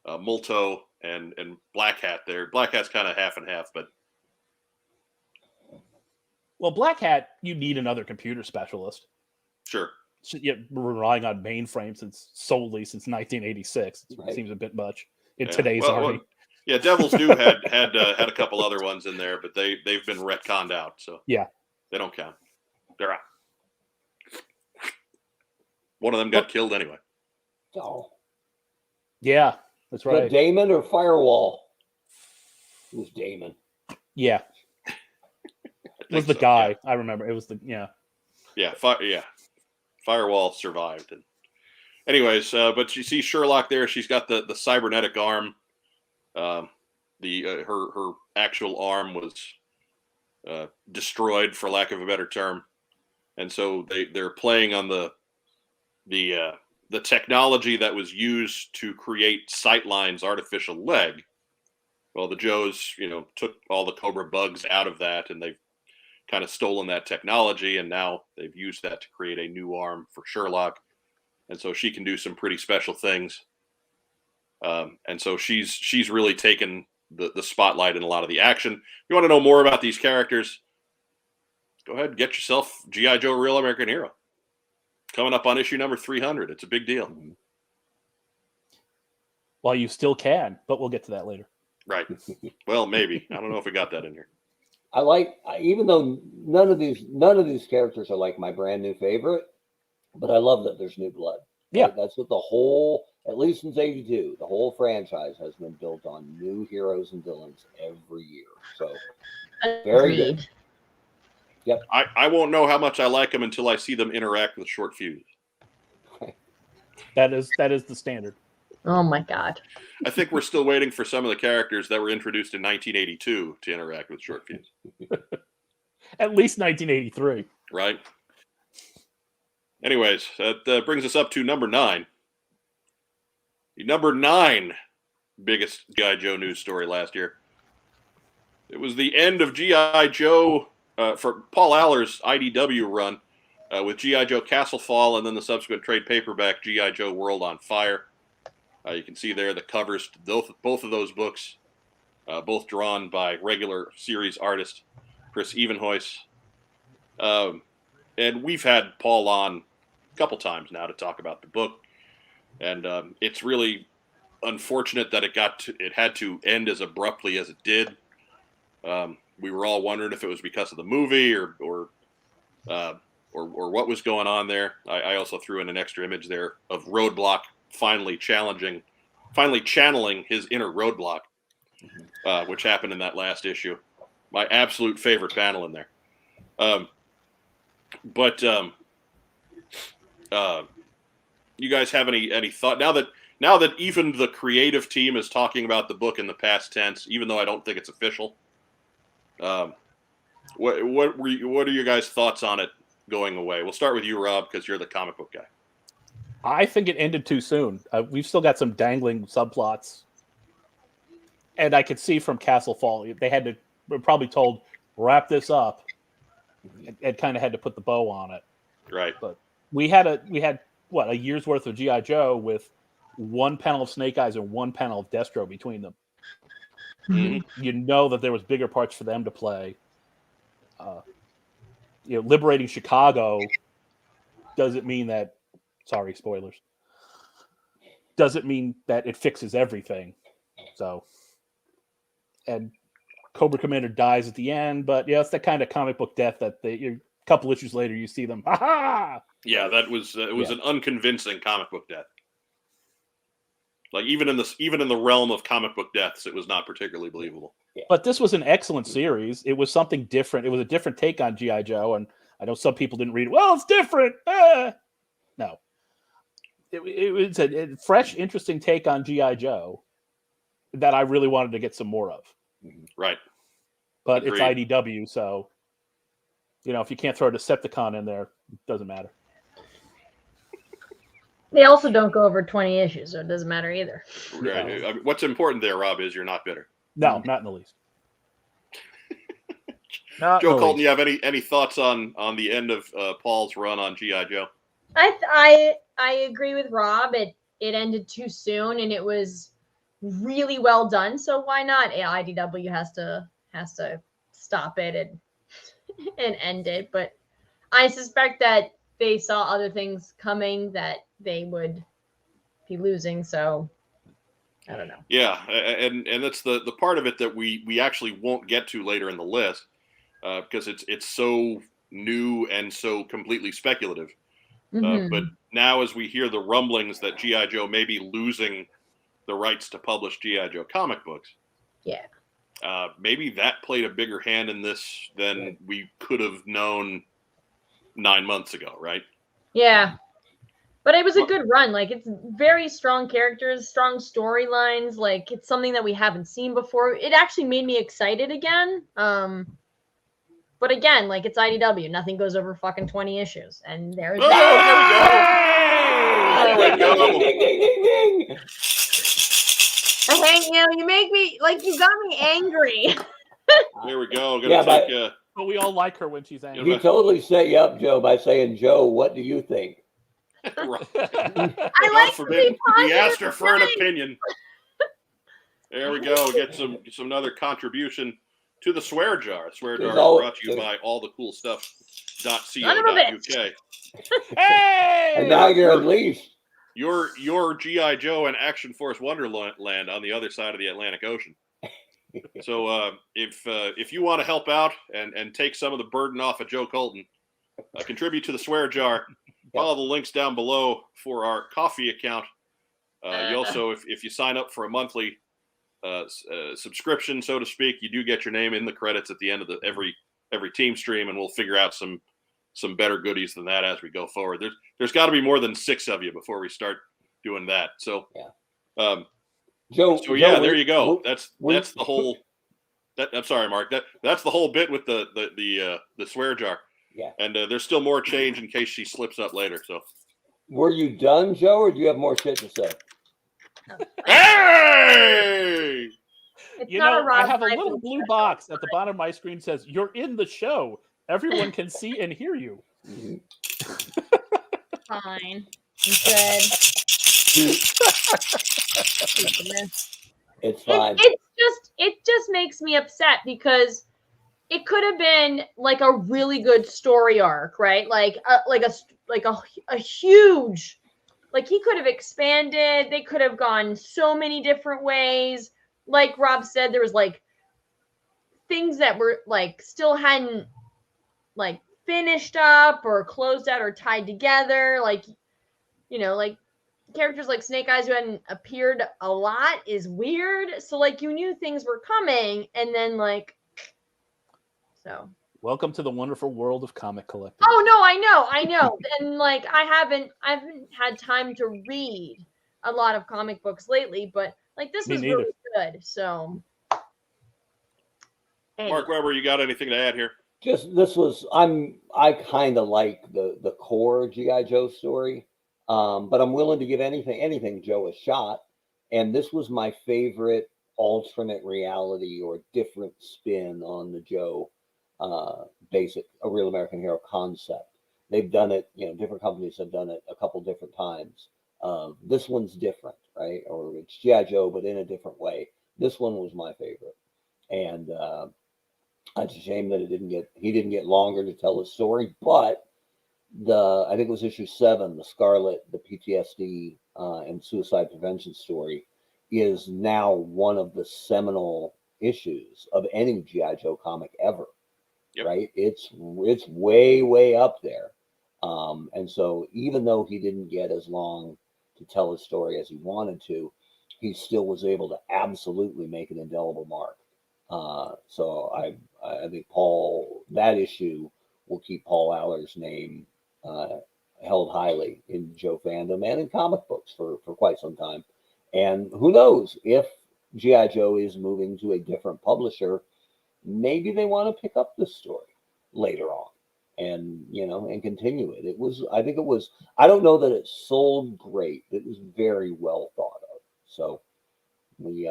Multo and Black Hat there. Black Hat's kind of half and half, but well, Black Hat, you need another computer specialist. Sure. So, yeah, we're relying on mainframe solely since 1986. It seems a bit much in today's army. Well, yeah, Devil's Due had a couple other ones in there, but they've been retconned out, so yeah, they don't count. They're out. One of them got killed anyway. Oh, yeah, that's right. The Damon or Firewall? It was Damon. Yeah, it was the guy. Yeah. I remember it was the Firewall survived. And anyways, but you see Sherlock there. She's got the cybernetic arm. Her actual arm was destroyed, for lack of a better term, and so they're playing on the technology that was used to create Sightline's artificial leg. Well, the Joes, took all the Cobra bugs out of that, and they've kind of stolen that technology, and now they've used that to create a new arm for Sherlock, and so she can do some pretty special things. And so she's really taken the spotlight in a lot of the action. If you want to know more about these characters, go ahead and get yourself G.I. Joe Real American Hero. Coming up on issue number 300. It's a big deal. Well, you still can, but we'll get to that later. Right. Well, maybe. I don't know if we got that in here. Even though none of these characters are like my brand new favorite, but I love that there's new blood. Yeah. That's what the whole, at least since 82, the whole franchise has been built on new heroes and villains every year. So very good. Yep. I won't know how much I like them until I see them interact with Short Fuse. That is the standard. Oh my God. I think we're still waiting for some of the characters that were introduced in 1982 to interact with Short Fuse. At least 1983. Right. Anyways, that brings us up to number 9. The number 9 biggest G.I. Joe news story last year. It was the end of G.I. Joe for Paul Aller's IDW run with G.I. Joe Castle Fall and then the subsequent trade paperback G.I. Joe World on Fire. You can see there the covers to both of those books, both drawn by regular series artist Chris Evenhoyce. And we've had Paul on a couple times now to talk about the book. And it's really unfortunate that it had to end as abruptly as it did. We were all wondering if it was because of the movie or what was going on there. I also threw in an extra image there of Roadblock finally channeling his inner Roadblock, which happened in that last issue. My absolute favorite panel in there. But you guys have any thought now that even the creative team is talking about the book in the past tense, even though I don't think it's official? What are your guys' thoughts on it going away? We'll start with you, Rob, because you're the comic book guy. I think it ended too soon. We've still got some dangling subplots, and I could see from Castle Fall they were probably told wrap this up, and kind of had to put the bow on it. Right. But we had a year's worth of G.I. Joe with one panel of Snake Eyes and one panel of Destro between them. Mm-hmm. You know that there was bigger parts for them to play. Liberating Chicago doesn't mean that. Sorry, spoilers. Doesn't mean that it fixes everything. So, and Cobra Commander dies at the end, but it's that kind of comic book death that a couple issues later you see them. Ha ha! Yeah, that was an unconvincing comic book death. Like even in the realm of comic book deaths, it was not particularly believable. But this was an excellent series. It was something different. It was a different take on G.I. Joe, and I know some people didn't read it. Well, it's different. No. It was a fresh, interesting take on G.I. Joe that I really wanted to get some more of. Right. But Agreed. It's IDW, so if you can't throw a Decepticon in there, it doesn't matter. They also don't go over 20 issues, so it doesn't matter either. Right. I mean, what's important there, Rob, is you're not bitter. No, not in the least. Joe Colton, you have any thoughts on the end of Paul's run on G.I. Joe? I agree with Rob. It ended too soon, and it was really well done. So why not? IDW has to stop it and end it. But I suspect that they saw other things coming that they would be losing. So I don't know. Yeah, and that's the part of it that we actually won't get to later in the list because it's so new and so completely speculative. But now, as we hear the rumblings that G.I. Joe may be losing the rights to publish G.I. Joe comic books, maybe that played a bigger hand in this than we could have known 9 months ago, right? Yeah. But it was a good run. Like, it's very strong characters, strong storylines. Like, it's something that we haven't seen before. It actually made me excited again. But again, like, it's IDW. Nothing goes over fucking 20 issues. And there's There we go. you make me, like, you got me angry. There we go. But we all like her when she's angry. You totally set you up, Joe, by saying, Joe, what do you think? I God like forbid we asked her for an opinion. There we go. Get some other contribution to the Swear Jar. Swear Jar is brought to you by allthecoolstuff.co.uk. Hey! And now you're unleashed. Your G.I. Joe and Action Force Wonderland on the other side of the Atlantic Ocean. So if you want to help out and take some of the burden off of Joe Colton, contribute to the Swear Jar. Follow the links down below for our coffee account. You also, if you sign up for a monthly subscription, so to speak, you do get your name in the credits at the end of every TeamStream, and we'll figure out some better goodies than that as we go forward. There's got to be more than 6 of you before we start doing that. So, Joe. There you go. That's the whole. I'm sorry, Mark. That's the whole bit with the Swear Jar. Yeah. And there's still more change in case she slips up later. So. Were you done, Joe, or do you have more shit to say? Hey! I have a little blue box at the bottom of my screen says, "You're in the show. Everyone can see and hear you." Fine. Good. It's fine. It just makes me upset because it could have been like a really good story arc, right? Like a huge, like he could have expanded. They could have gone so many different ways. Like Rob said, there was like things that were like still hadn't like finished up or closed out or tied together. Like, like characters like Snake Eyes who hadn't appeared a lot is weird. So like you knew things were coming, and then like so. Welcome to the wonderful world of comic collecting. Oh no, I know. And like I haven't had time to read a lot of comic books lately, but like this Me was neither. really good. So Mark Weber, you got anything to add here? Just I kind of like the core GI Joe story, but I'm willing to give anything Joe a shot. And this was my favorite alternate reality or different spin on the Joe basic a real American hero concept. They've done it, different companies have done it a couple different times. This one's different, right? Or it's GI Joe, but in a different way. This one was my favorite, and it's a shame that he didn't get longer to tell his story. But I think it was issue 7, the Scarlet, the PTSD and suicide prevention story, is now one of the seminal issues of any GI Joe comic ever. Yep. Right? It's way up there. And so even though he didn't get as long to tell his story as he wanted to, he still was able to absolutely make an indelible mark. So I think that issue will keep Paul Aller's name held highly in Joe fandom and in comic books for quite some time. And who knows, if G.I. Joe is moving to a different publisher, maybe they want to pick up this story later on and continue it. I don't know that it sold great. It was very well thought of. So we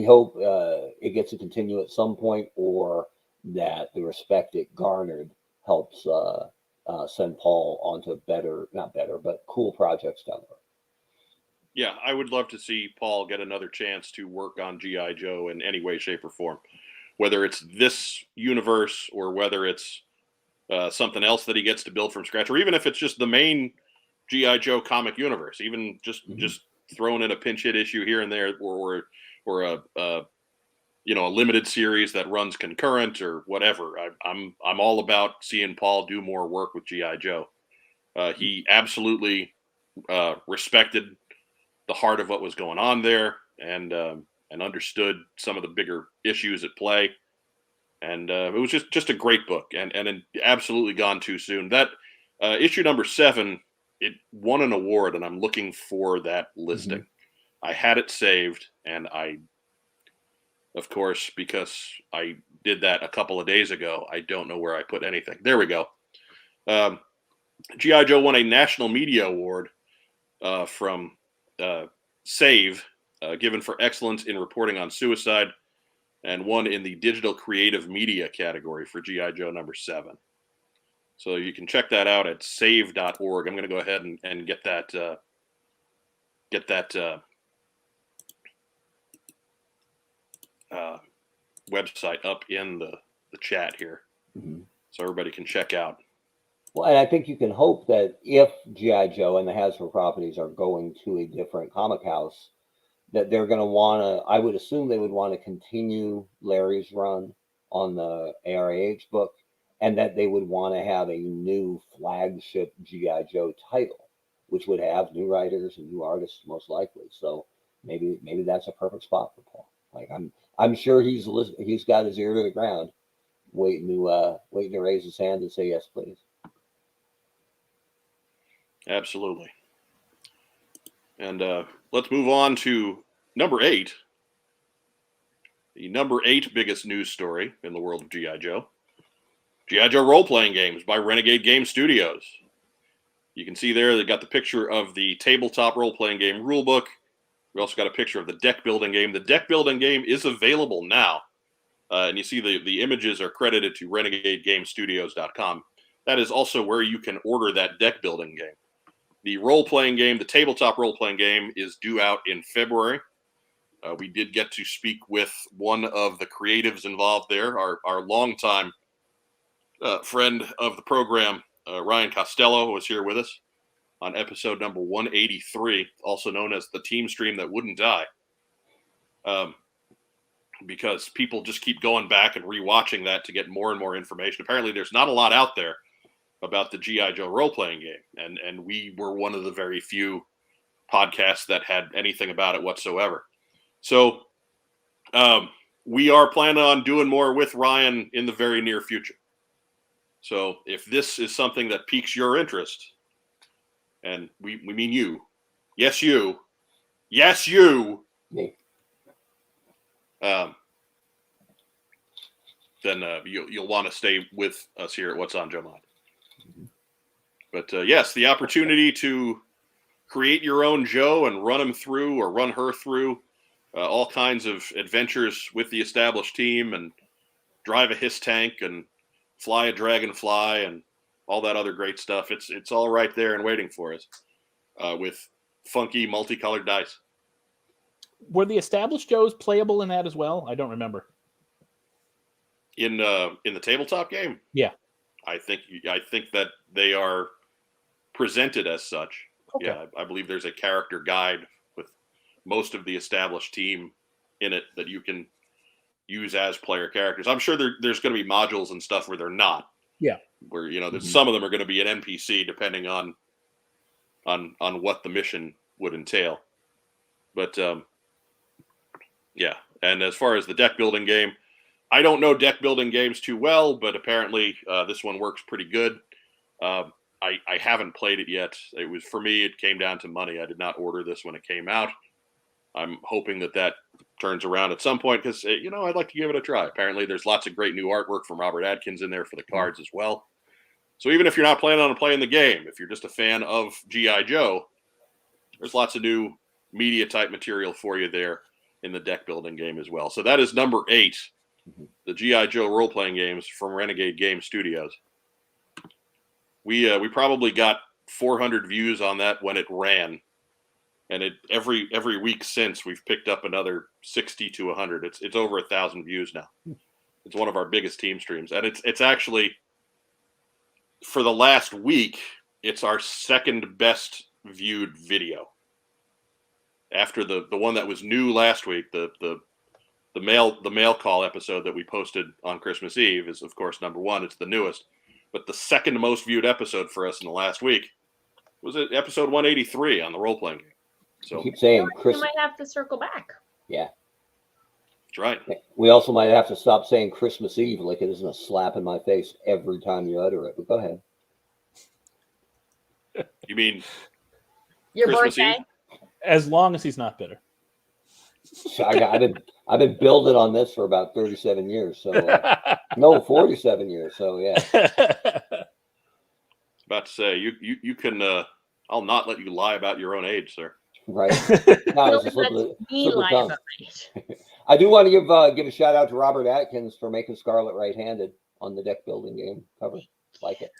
hope it gets to continue at some point, or that the respect it garnered helps send Paul onto not better, but cool projects down the road. Yeah, I would love to see Paul get another chance to work on G.I. Joe in any way, shape, or form, whether it's this universe or whether it's something else that he gets to build from scratch, or even if it's just the main G.I. Joe comic universe, even just throwing in a pinch hit issue here and there, or a limited series that runs concurrent or whatever. I'm all about seeing Paul do more work with G.I. Joe. He absolutely respected the heart of what was going on there, and understood some of the bigger issues at play. And it was just a great book, and absolutely gone too soon. That issue number 7, it won an award, and I'm looking for that listing. I had it saved, and of course, because I did that a couple of days ago, I don't know where I put anything. There we go. G.I. Joe won a National Media Award from SAVE, given for excellence in reporting on suicide, and won in the digital creative media category for G.I. Joe number 7. So you can check that out at save.org. I'm going to go ahead and get that website up in the chat here, so everybody can check out. Well, and I think you can hope that if G.I. Joe and the Hasbro properties are going to a different comic house, that they're going to want to, I would assume they would want to continue Larry's run on the ARAH book, and that they would want to have a new flagship G.I. Joe title, which would have new writers and new artists most likely. So maybe that's a perfect spot for Paul. Like I'm sure he's got his ear to the ground, waiting to raise his hand and say yes, please. Absolutely. And let's move on to number 8. The number 8 biggest news story in the world of G.I. Joe. G.I. Joe role-playing games by Renegade Game Studios. You can see there they got the picture of the tabletop role-playing game rulebook. We also got a picture of the deck-building game. The deck-building game is available now. And you see the images are credited to RenegadeGameStudios.com. That is also where you can order that deck-building game. The role-playing game, the tabletop role-playing game, is due out in February. We did get to speak with one of the creatives involved there, our longtime friend of the program, Ryan Costello, was here with us on episode number 183, also known as the TeamStream that wouldn't die. Because people just keep going back and rewatching that to get more and more information. Apparently, there's not a lot out there about the G.I. Joe role-playing game, and we were one of the very few podcasts that had anything about it whatsoever. So we are planning on doing more with Ryan in the very near future. So if this is something that piques your interest, and we mean you, yes you, Me. then you'll want to stay with us here at What's on Joe Mind. But yes, the opportunity to create your own Joe and run him through or run her through all kinds of adventures with the established team and drive a HISS tank and fly a dragonfly and all that other great stuff. It's all right there and waiting for us with funky multicolored dice. Were the established Joes playable in that as well? I don't remember. In the tabletop game? Yeah. I think that they are presented as such. Okay. Yeah, I believe there's a character guide with most of the established team in it that you can use as player characters. I'm sure there's going to be modules and stuff where they're not. Yeah. Where some of them are going to be an NPC depending on what the mission would entail. But yeah, and as far as the deck building game, I don't know deck building games too well, but apparently this one works pretty good. I haven't played it yet. For me, it came down to money. I did not order this when it came out. I'm hoping that turns around at some point because, I'd like to give it a try. Apparently, there's lots of great new artwork from Robert Adkins in there for the cards as well. So even if you're not planning on playing the game, if you're just a fan of G.I. Joe, there's lots of new media type material for you there in the deck building game as well. So that is number 8, the G.I. Joe role-playing games from Renegade Game Studios. We probably got 400 views on that when it ran. And every week since, we've picked up another 60 to 100. It's over 1,000 views now. It's one of our biggest team streams, and it's actually, for the last week, it's our second best viewed video. After the one that was new last week, the mail call episode that we posted on Christmas Eve is of course number 1. It's the newest, but the second most viewed episode for us in the last week was episode 183 on the role playing game. So I keep saying You might have to circle back. Yeah. That's right. We also might have to stop saying Christmas Eve like it isn't a slap in my face every time you utter it. But go ahead. You mean Your Christmas birthday. Eve? As long as he's not bitter. So I've been building on this for about 37 years. So no, 47 years. So yeah. About to say you can. I'll not let you lie about your own age, sir. Right. No, it's a slip of the tongue. Right. I do want to give a shout out to Robert Atkins for making Scarlet right-handed on the deck building game cover. Like it.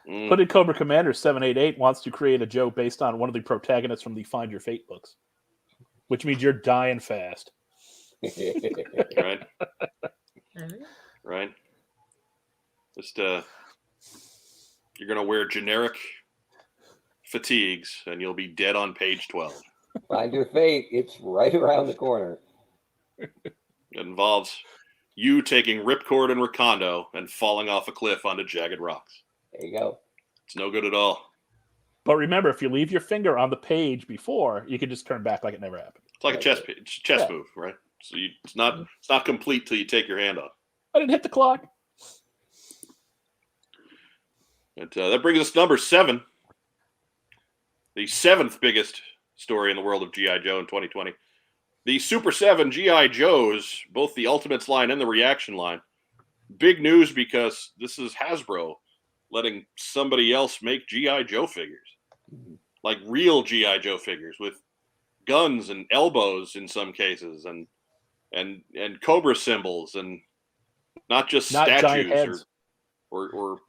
Hooded Cobra Commander 788 wants to create a Joe based on one of the protagonists from the Find Your Fate books, which means you're dying fast. Right. Right. Just you're gonna wear generic fatigues and you'll be dead on page 12. Find Your Fate. It's right around the corner. It involves you taking ripcord and Recondo and falling off a cliff onto jagged rocks. There you go. It's no good at all. But remember, if you leave your finger on the page before, you can just turn back like it never happened. It's like a chess move, right? So it's not complete till you take your hand off. I didn't hit the clock. And that brings us to number 7. The 7th biggest story in the world of G.I. Joe in 2020. The Super 7 G.I. Joes, both the Ultimates line and the Reaction line. Big news because this is Hasbro letting somebody else make G.I. Joe figures. Like real G.I. Joe figures with guns and elbows in some cases and Cobra symbols and not just statues or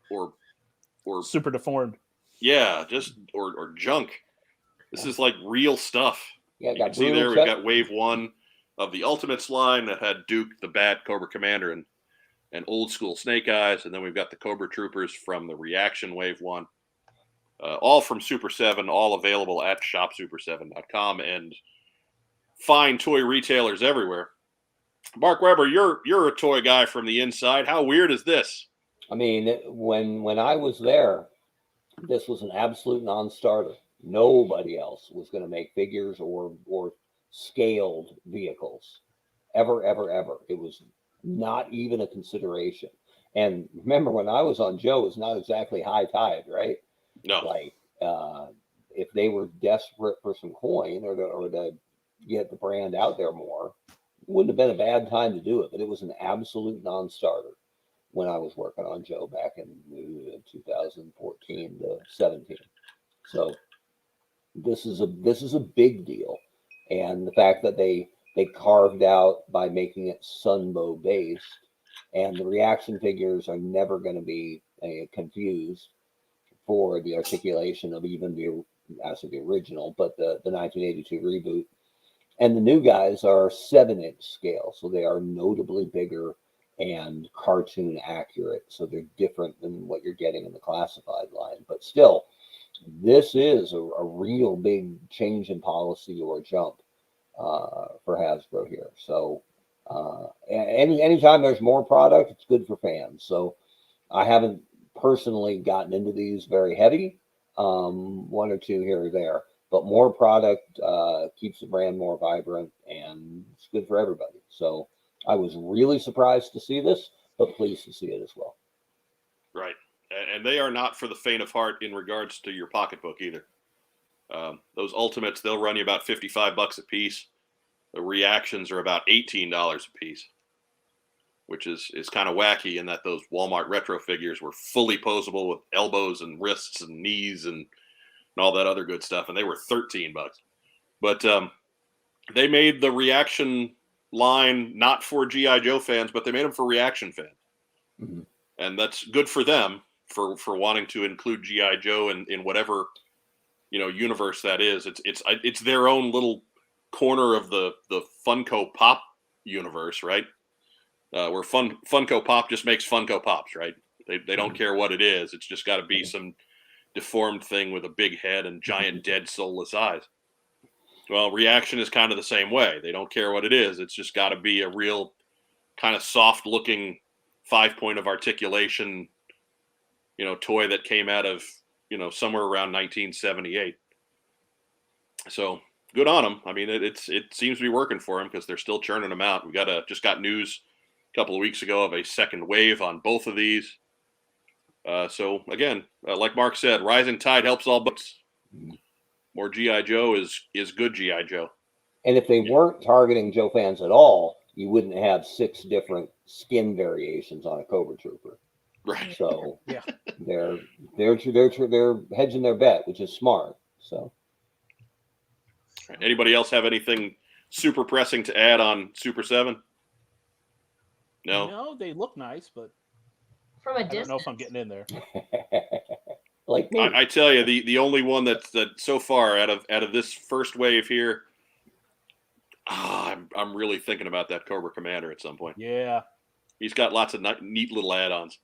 super deformed. Yeah, just or junk. This is like real stuff. Yeah, You can see there we've got wave 1 of the Ultimates line that had Duke, the Bat, Cobra Commander, and old school Snake Eyes, and then we've got the Cobra Troopers from the Reaction Wave 1. All from Super 7, all available at shopsuper7.com and fine toy retailers everywhere. Mark Weber, you're a toy guy from the inside. How weird is this? I mean, when I was there, this was an absolute non-starter. Nobody else was going to make figures or scaled vehicles, ever. It was not even a consideration. And remember, when I was on Joe, it was not exactly high tide, right? No. Like, if they were desperate for some coin or to get the brand out there more, it wouldn't have been a bad time to do it. But it was an absolute non-starter when I was working on Joe back in 2014 to 17. So this is a big deal, and the fact that they carved out by making it Sunbow based, and the reaction figures are never going to be confused for the articulation of even the original, but the 1982 reboot. And the new guys are 7-inch scale, so they are notably bigger and cartoon accurate. So they're different than what you're getting in the classified line. But still, this is a real big change in policy or jump for Hasbro here. So anytime there's more product, it's good for fans. So I haven't personally gotten into these very heavy, 1 or 2 here or there, but more product keeps the brand more vibrant, and it's good for everybody. So I was really surprised to see this, but pleased to see it as well. Right. And they are not for the faint of heart in regards to your pocketbook either. Those Ultimates, they'll run you about $55 a piece. The Reactions are about $18 a piece, which is kind of wacky in that those Walmart retro figures were fully posable with elbows and wrists and knees and all that other good stuff, and they were $13. But they made the Reaction line not for G.I. Joe fans, but they made them for Reaction fans. Mm-hmm. And that's good for them for wanting to include G.I. Joe in whatever universe that is. It's their own little corner of the Funko Pop universe, right? Where Funko Pop just makes Funko Pops, right? They don't care what it is. It's just got to be some deformed thing with a big head and giant dead soulless eyes. Well, Reaction is kind of the same way. They don't care what it is. It's just got to be a real kind of soft looking 5-point of articulation, toy that came out of, somewhere around 1978. So good on them. I mean, it seems to be working for them because they're still churning them out. We just got news a couple of weeks ago of a second wave on both of these. So again, like Mark said, rising tide helps all boats. More G.I. Joe is good G.I. Joe. And if they weren't targeting Joe fans at all, you wouldn't have 6 different skin variations on a Cobra Trooper. Right. So Yeah, they're hedging their bet, which is smart. So anybody else have anything super pressing to add on Super 7? no, they look nice, but From a I don't distance. know if I'm getting in there. like me. I tell you, the only one that so far out of this first wave here, I'm really thinking about that Cobra Commander at some point. Yeah, He's got lots of neat little add-ons.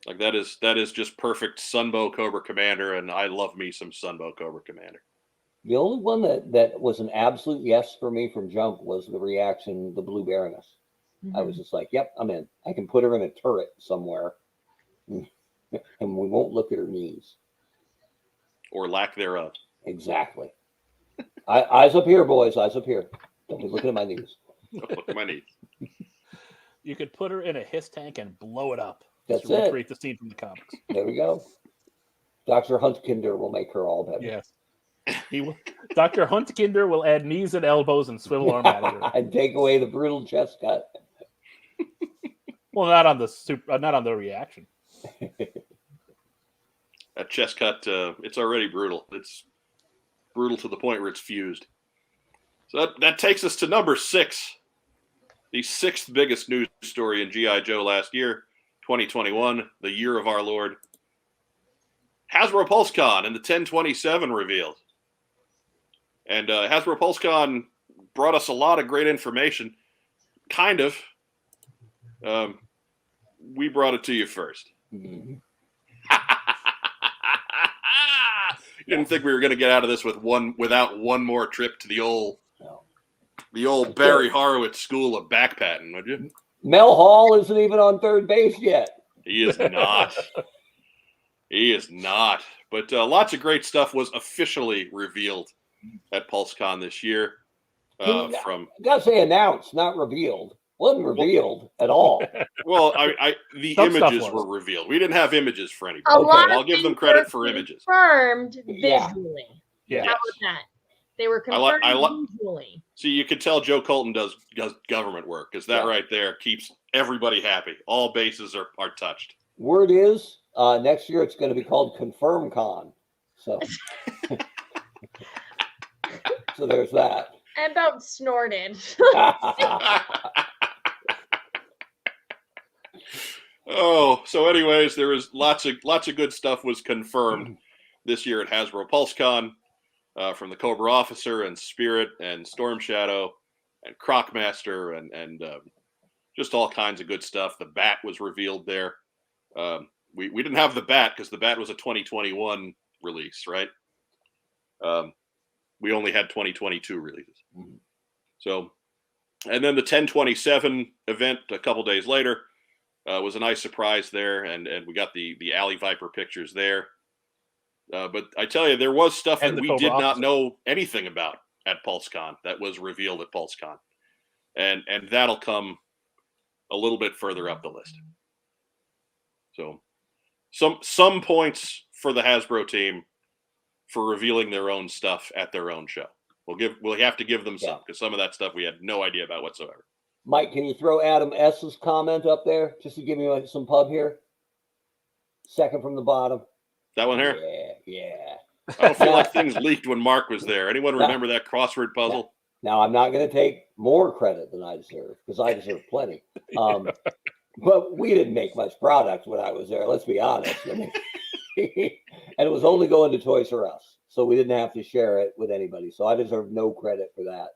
Like that is just perfect Sunbow Cobra Commander, and I love me some Sunbow Cobra Commander. The only one that was an absolute yes for me from jump was the Reaction, the Blue Baroness. Mm-hmm. I was just like, yep, I'm in. I can put her in a turret somewhere, and we won't look at her knees. Or lack thereof. Exactly. Eyes up here, boys. Eyes up here. Don't be looking at my knees. Look at my knees. you could put her in a hiss tank and blow it up. That's to it. recreate the scene from the comics. There we go. Dr. Huntkinder will make her all better. Yes. Dr. Huntkinder will add knees and elbows and swivel arm manager. And take away the brutal chest cut. Well, not on the Reaction. That chest cut, it's already brutal. It's brutal to the point where it's fused. So that takes us to number 6. The 6th biggest news story in G.I. Joe last year, 2021, the year of our Lord. Hasbro PulseCon and the 1027 revealed. And Hasbro PulseCon brought us a lot of great information. Kind of. We brought it to you first. Mhm. You didn't think we were going to get out of this without one more trip to the old Barry Horowitz School of Backpatting, would you? Mel Hall isn't even on third base yet. He is not. He is not. But lots of great stuff was officially revealed at PulseCon this year. I gotta say announced, not revealed. Wasn't revealed at all. Well, the Some stuff images was. were revealed. We didn't have images for anybody. A lot of I'll give them things credit were for images. Confirmed Yeah. visually. Yeah. How about that? They were confirmed visually. See, you could tell Joe Colton does government work, because that right there keeps everybody happy. All bases are touched. Word is, next year it's going to be called ConfirmCon. So, so there's that. I about snorted. Oh, so anyways, there was lots of good stuff was confirmed this year at Hasbro PulseCon, from the Cobra Officer and Spirit and Storm Shadow and Crocmaster and just all kinds of good stuff. The Bat was revealed there. We didn't have the Bat because the Bat was a 2021 release, right? We only had 2022 releases. Mhm. So, and then the 10/27 event a couple days later was a nice surprise there, and we got the Alley Viper pictures there. But I tell you, there was stuff And that the we Cobra did not Officer. know anything about at PulseCon that was revealed at PulseCon, and that'll come a little bit further up the list. So, some points for the Hasbro team for revealing their own stuff at their own show. We'll have to give them some, because some of that stuff we had no idea about whatsoever. Mike, can you throw Adam S.'s comment up there just to give me some pub here? Second from the bottom. That one here? Yeah. I don't feel like things leaked when Mark was there. Anyone No. remember that crossword puzzle? Now, I'm not going to take more credit than I deserve, because I deserve plenty. But we didn't make much product when I was there, let's be honest. I mean, and it was only going to Toys R Us, so we didn't have to share it with anybody. So I deserve no credit for that.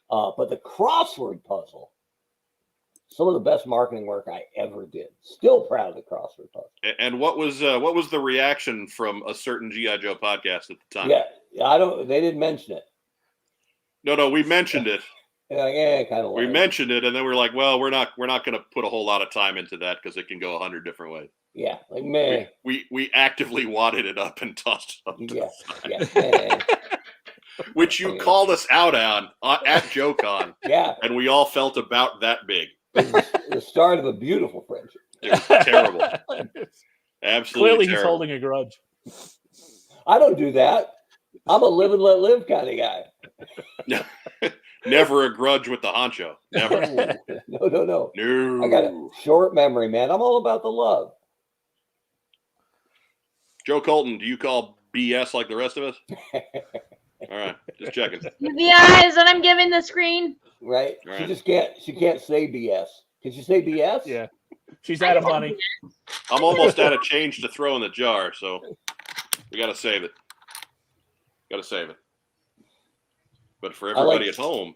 But the crossword puzzle, some of the best marketing work I ever did. Still proud of the crossword puzzle. And what was the reaction from a certain G.I. Joe podcast at the time? Yeah, they didn't mention it. No, we mentioned it. Yeah, kind of. We mentioned it, and then we're like, well, we're not going to put a whole lot of time into that because it can go 100 different ways. Yeah, like man. We actively wadded it up and tossed it up. Yeah, man. Which you called us out on at JoeCon. Yeah, and we all felt about that big. It was the start of a beautiful friendship. It was terrible. Absolutely Clearly, terrible. he's holding a grudge. I don't do that. I'm a live and let live kind of guy. Never a grudge with the honcho. Never. No. No. I got a short memory, man. I'm all about the love. Joe Colton, do you call BS like the rest of us? All right, just checking. The eyes that I'm giving the screen. Right? Right. She can't say BS. Can she say BS? Yeah. She's out of money. I'm almost out of change to throw in the jar, so we got to save it. But for everybody at home,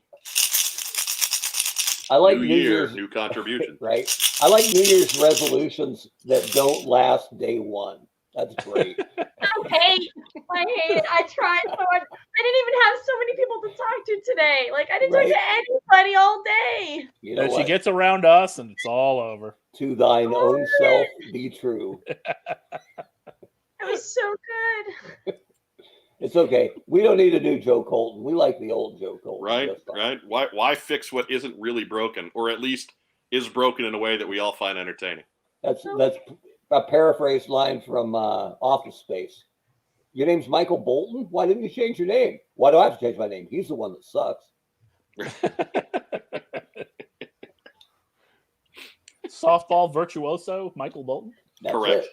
I like new New year, Year's, new contribution. right? I like New Year's resolutions that don't last day one. That's great. I hate it. I tried so hard. I didn't even have so many people to talk to today. Like, I didn't talk to anybody all day. You know And she what? gets around us, and it's all over. To thine own self be true. It was so good. It's okay. We don't need a new Joe Colton. We like the old Joe Colton. Right, That's fine. right. Why fix what isn't really broken, or at least is broken in a way that we all find entertaining? That's a paraphrased line from Office Space. Your name's Michael Bolton? Why didn't you change your name? Why do I have to change my name? He's the one that sucks. Softball virtuoso, Michael Bolton. That's Correct. it.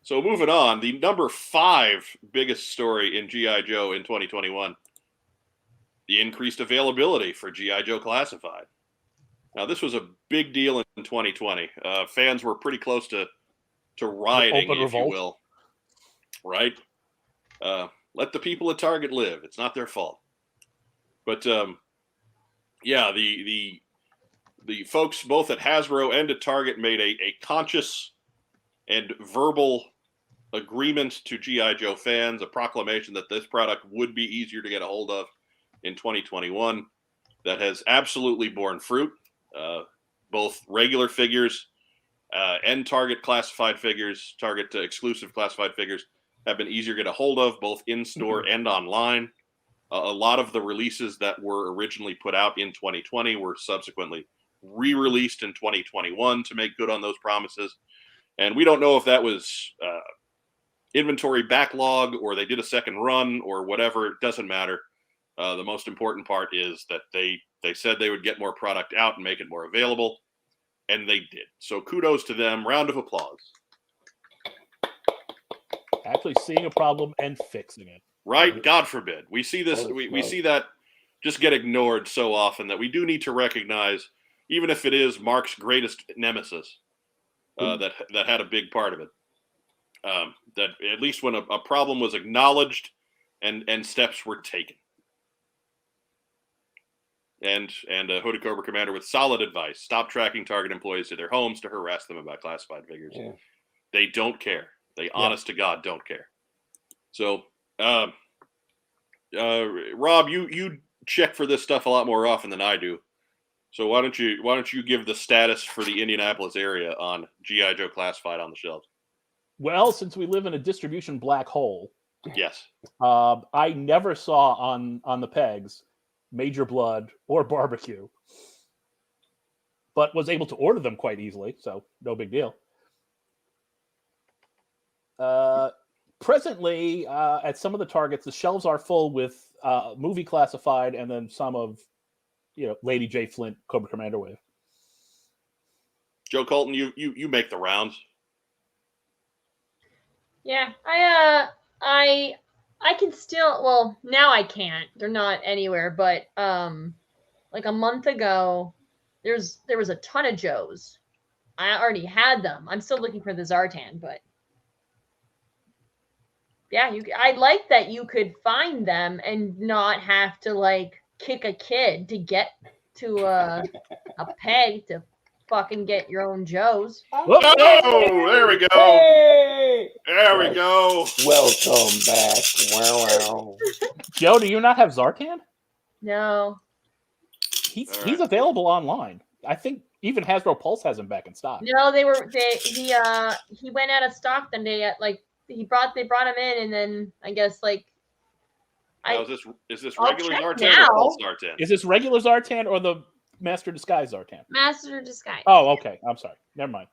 So moving on, the number 5 biggest story in G.I. Joe in 2021, the increased availability for G.I. Joe Classified. Now, this was a big deal in 2020. Fans were pretty close to rioting, Open if you revolt. will. Right? Let the people at Target live. It's not their fault. But yeah, the folks both at Hasbro and at Target made a conscious and verbal agreement to G.I. Joe fans, a proclamation that this product would be easier to get a hold of in 2021. That has absolutely borne fruit. Both regular figures and Target classified figures, Target exclusive classified figures, have been easier to get a hold of, both in store and online. A lot of the releases that were originally put out in 2020 were subsequently re-released in 2021 to make good on those promises. And we don't know if that was inventory backlog or they did a second run or whatever. It doesn't matter. The most important part is that they said they would get more product out and make it more available, and they did. So kudos to them. Round of applause. Actually seeing a problem and fixing it. Right? God forbid. We see this. We see that just get ignored so often that we do need to recognize, even if it is Mark's greatest nemesis, that had a big part of it. That at least when a problem was acknowledged and steps were taken. And a Hooded Cobra Commander with solid advice. Stop tracking Target employees to their homes to harass them about classified figures. Yeah. They don't care. They, honest to God, don't care. So, Rob, you check for this stuff a lot more often than I do. So why don't you give the status for the Indianapolis area on G.I. Joe classified on the shelves? Well, since we live in a distribution black hole, yes, I never saw on the pegs Major Blood or Barbecue, but was able to order them quite easily, so no big deal. Presently, at some of the Targets, the shelves are full with movie classified, and then some of, Lady J. Flint Cobra Commander wave. Joe Colton, you make the rounds. Yeah, I can still, well, now I can't. They're not anywhere, but like a month ago, there was a ton of Joes. I already had them. I'm still looking for the Zartan, but yeah, I like that you could find them and not have to like kick a kid to get to a peg to fucking get your own Joes. Oh, there we go. Hey! There we go. Welcome back. Wow. Joe, do you not have Zartan? No. He's available online. I think even Hasbro Pulse has him back in stock. No, he went out of stock then they they brought him in, and then I guess like now, is this regular Zartan or Pulse Zartan? Is this regular Zartan or the Master Disguise Zartan? Master Disguise. Oh, okay. I'm sorry. Never mind.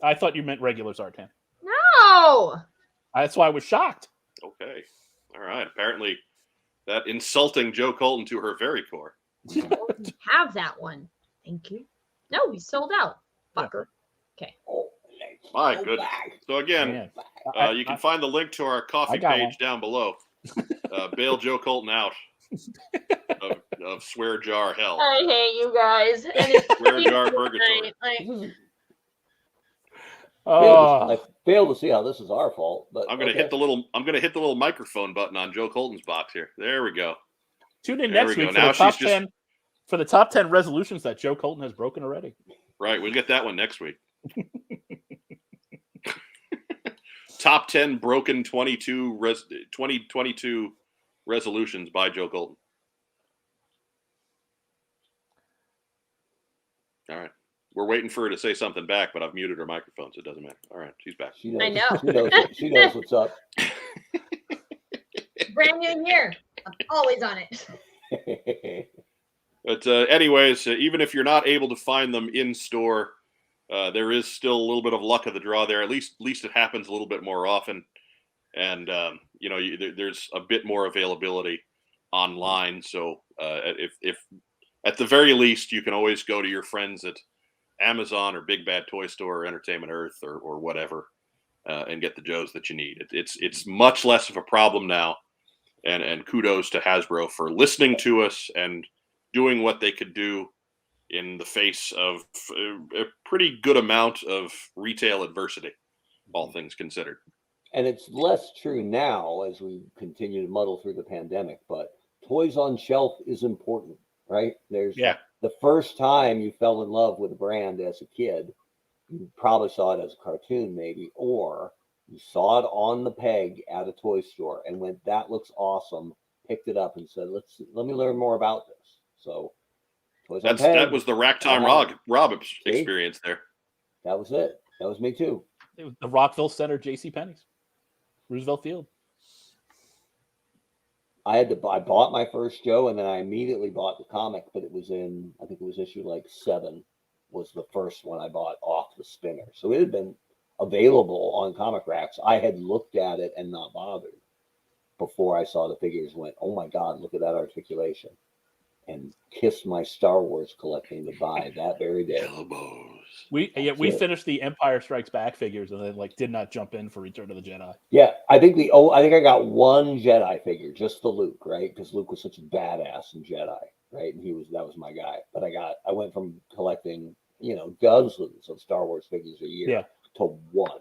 I thought you meant regular Zartan. No. That's why I was shocked. Okay. All right. Apparently, that insulting Joe Colton to her very core. Have that one. Thank you. No, we sold out. Fucker. Okay. My goodness. So again, you can find the link to our coffee page down below. Bail Joe Colton out of swear jar hell. I hate you guys. Swear jar purgatory. I fail to see how this is our fault, but I'm gonna hit the little microphone button on Joe Colton's box here. There we go. Tune in next week for the top 10 resolutions that Joe Colton has broken already. Right, we'll get that one next week. Top 10 broken 2022 resolutions by Joe Colton. All right. We're waiting for her to say something back, but I've muted her microphone, so it doesn't matter. All right, she's back. I know. She knows what's up. Brand new year. I'm always on it. But anyways, even if you're not able to find them in store, there is still a little bit of luck of the draw there. At least it happens a little bit more often, and there's a bit more availability online. So if at the very least, you can always go to your friends at Amazon or Big Bad Toy Store or Entertainment Earth or whatever, and get the Joes that you need. It's much less of a problem now, and kudos to Hasbro for listening to us and doing what they could do in the face of a pretty good amount of retail adversity, all things considered. and it's less true now as we continue to muddle through the pandemic, but toys on shelf is important, right? There's Yeah. the first time you fell in love with a brand as a kid, you probably saw it as a cartoon, maybe, or you saw it on the peg at a toy store and went, "That looks awesome." Picked it up and said, "Let me learn more about this." So, toys on peg. That was the Rack Time Rob experience there. That was it. That was me too. It was the Rockville Center, JCPenney's, Roosevelt Field. I bought my first Joe, and then I immediately bought the comic, but it was I think it was issue like 7 was the first one I bought off the spinner. So it had been available on comic racks. I had looked at it and not bothered before I saw the figures, went, "Oh my God, look at that articulation," and kissed my Star Wars collecting goodbye that very day. Elbows. We finished the Empire Strikes Back figures and then did not jump in for Return of the Jedi. Yeah, I think I got one Jedi figure, just the Luke, right? Because Luke was such a badass in Jedi, right? And that was my guy. But I went from collecting, dozens of Star Wars figures a year to one.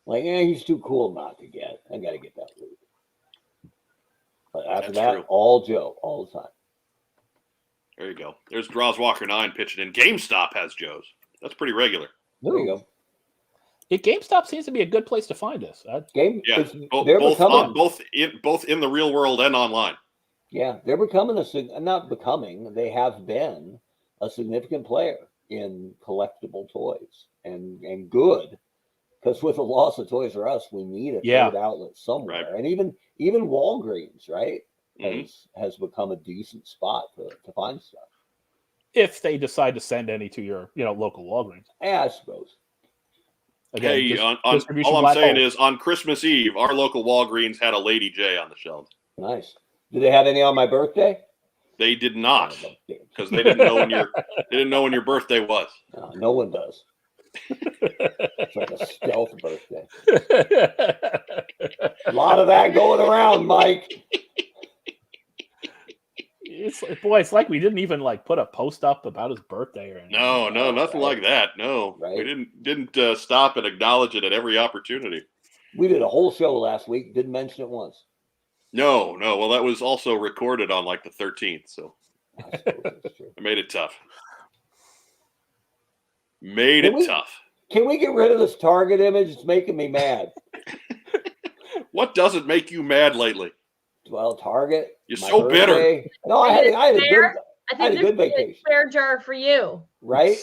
He's too cool not to get. I got to get that Luke. But after that, all Joe, all the time. There you go. There's Draws Walker 9 pitching in. GameStop has Joes. That's pretty regular. There you go. GameStop seems to be a good place to find us. Both in the real world and online. Yeah, they have been a significant player in collectible toys and good. Because with the loss of Toys R Us, we need a third outlet somewhere. Right. And even Walgreens, right, has become a decent spot to find stuff. If they decide to send any to your local Walgreens. Yeah, I suppose. Again, all I'm saying is on Christmas Eve, our local Walgreens had a Lady J on the shelf. Nice. Did they have any on my birthday? They did not, because they didn't know when your birthday was. No one does. It's like a stealth birthday. A lot of that going around, Mike. It's like we didn't even put a post up about his birthday or anything. No, nothing like that. No, we didn't stop and acknowledge it at every opportunity. We did a whole show last week. Didn't mention it once. No. Well, that was also recorded on the 13th, so I made it tough. Tough. Can we get rid of this Target image? It's making me mad. What doesn't make you mad lately? Well, Target. You're so bitter. No, I had a good vacation. Fair jar for you. Right?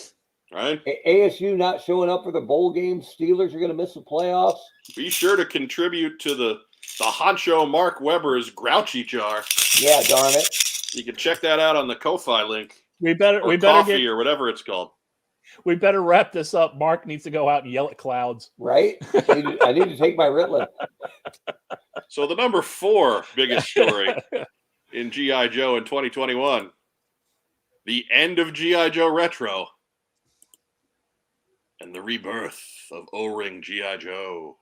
Right. ASU not showing up for the bowl game. Steelers are going to miss the playoffs. Be sure to contribute to the honcho Mark Weber's Grouchy jar. Yeah, darn it. You can check that out on the Ko-Fi link. We better get or whatever it's called. We better wrap this up. Mark needs to go out and yell at clouds. Right? I need to take my Ritalin. So the number 4 biggest story in G.I. Joe in 2021, the end of G.I. Joe Retro and the rebirth of O-Ring G.I. Joe.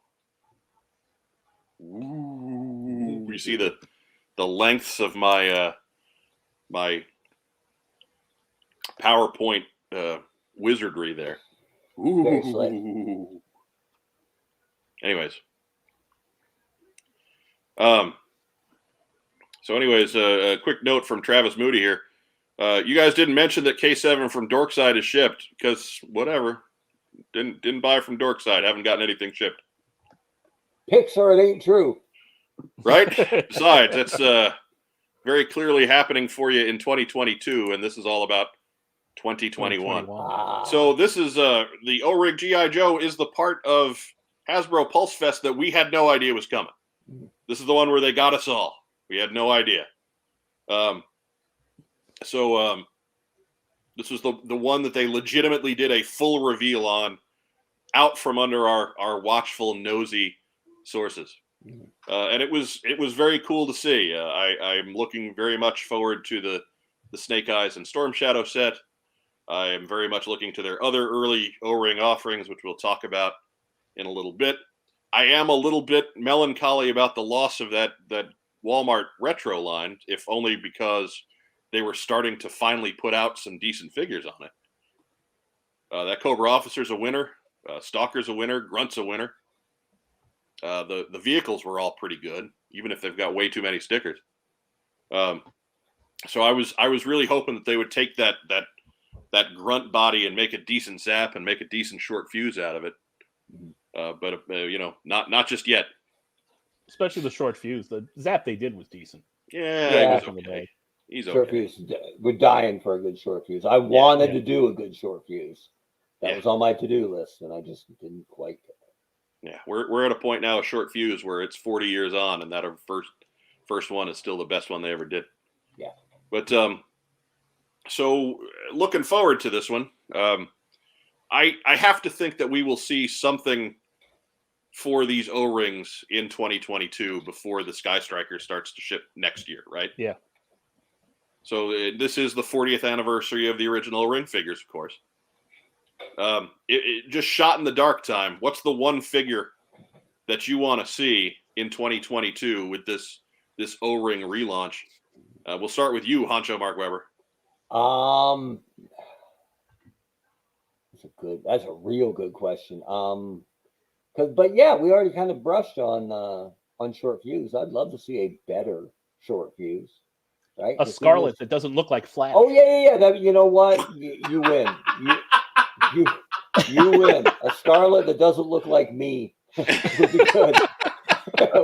Ooh, you see the lengths of my my PowerPoint wizardry there. Ooh. Anyways. A quick note from Travis Moody here. You guys didn't mention that K7 from Dorkside is shipped because whatever. Didn't buy from Dorkside. Haven't gotten anything shipped. Pixar, it ain't true. Right? Besides, that's very clearly happening for you in 2022, and this is all about 2021. So this is the O-Ring G.I. Joe is the part of Hasbro Pulse Fest that we had no idea was coming. This is the one where they got us all. We had no idea. This was the one that they legitimately did a full reveal on, out from under our watchful, nosy sources. And it was very cool to see. I'm looking very much forward to the Snake Eyes and Storm Shadow set. I am very much looking to their other early O-Ring offerings, which we'll talk about in a little bit. I am a little bit melancholy about the loss of that Walmart retro line, if only because they were starting to finally put out some decent figures on it. That Cobra Officer's a winner. Stalker's a winner. Grunt's a winner. The vehicles were all pretty good, even if they've got way too many stickers. So I was really hoping that they would take that grunt body and make a decent zap and make a decent short fuse out of it. But not just yet. Especially the short fuse. The zap they did was decent. Yeah, he was okay. He's short okay. fuse. We're dying for a good short fuse. I wanted to do a good short fuse. That was on my to-do list, and I just didn't quite get it. Yeah, we're at a point now, a short fuse, where it's 40 years on, and that our first one is still the best one they ever did. Yeah. But so looking forward to this one, I have to think that we will see something for these O-rings in 2022 before the Sky Striker starts to ship next year, right? Yeah. So this is the 40th anniversary of the original O-ring figures, of course. It just shot in the dark time. What's the one figure that you want to see in 2022 with this O-ring relaunch? We'll start with you, Honcho Mark Weber. That's a real good question. But yeah, we already kind of brushed on short fuse. I'd love to see a better short fuse, right? A Scarlet that doesn't look like Flash. Oh yeah. That, you know what? You win. You win. A Scarlet that doesn't look like me would be good.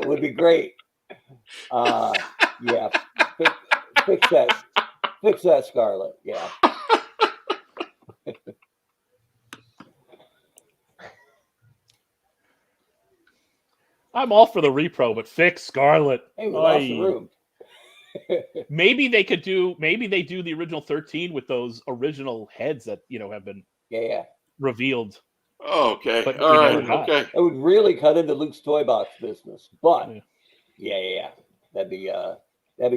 Would be great. Yeah. Fix that Scarlet. Yeah. I'm all for the repro, but fix Scarlet. Hey, we lost the room. Maybe they do the original 13 with those original heads that have been revealed. Oh, okay. But all right. Okay. It would really cut into Luke's toy box business, but yeah. That'd be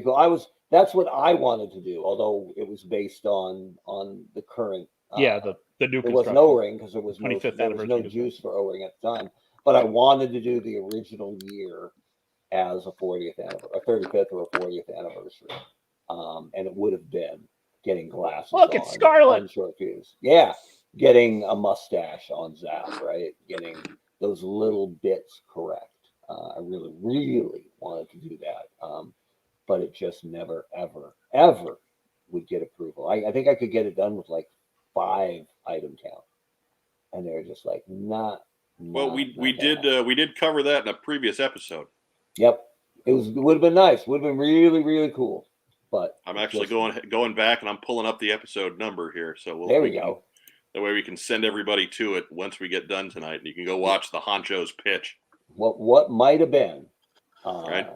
cool. That's what I wanted to do, although it was based on the current. The new. There was no O-ring because there was no juice for O-ring at the time. But I wanted to do the original year as a 40th anniversary, a 35th or a 40th anniversary, and it would have been getting glasses. Look, it's Scarlet. On short fuse. Yeah, getting a mustache on Zap, right? Getting those little bits correct. I really, really wanted to do that, but it just never, ever, ever would get approval. I think I could get it done with like 5 item count, and they're just like not. Well, we did cover that in a previous episode. Yep, it would have been nice. Would have been really, really cool. But I'm actually going back and I'm pulling up the episode number here, so there we go. That way we can send everybody to it once we get done tonight, and you can go watch the Honcho's pitch. What might have been, right?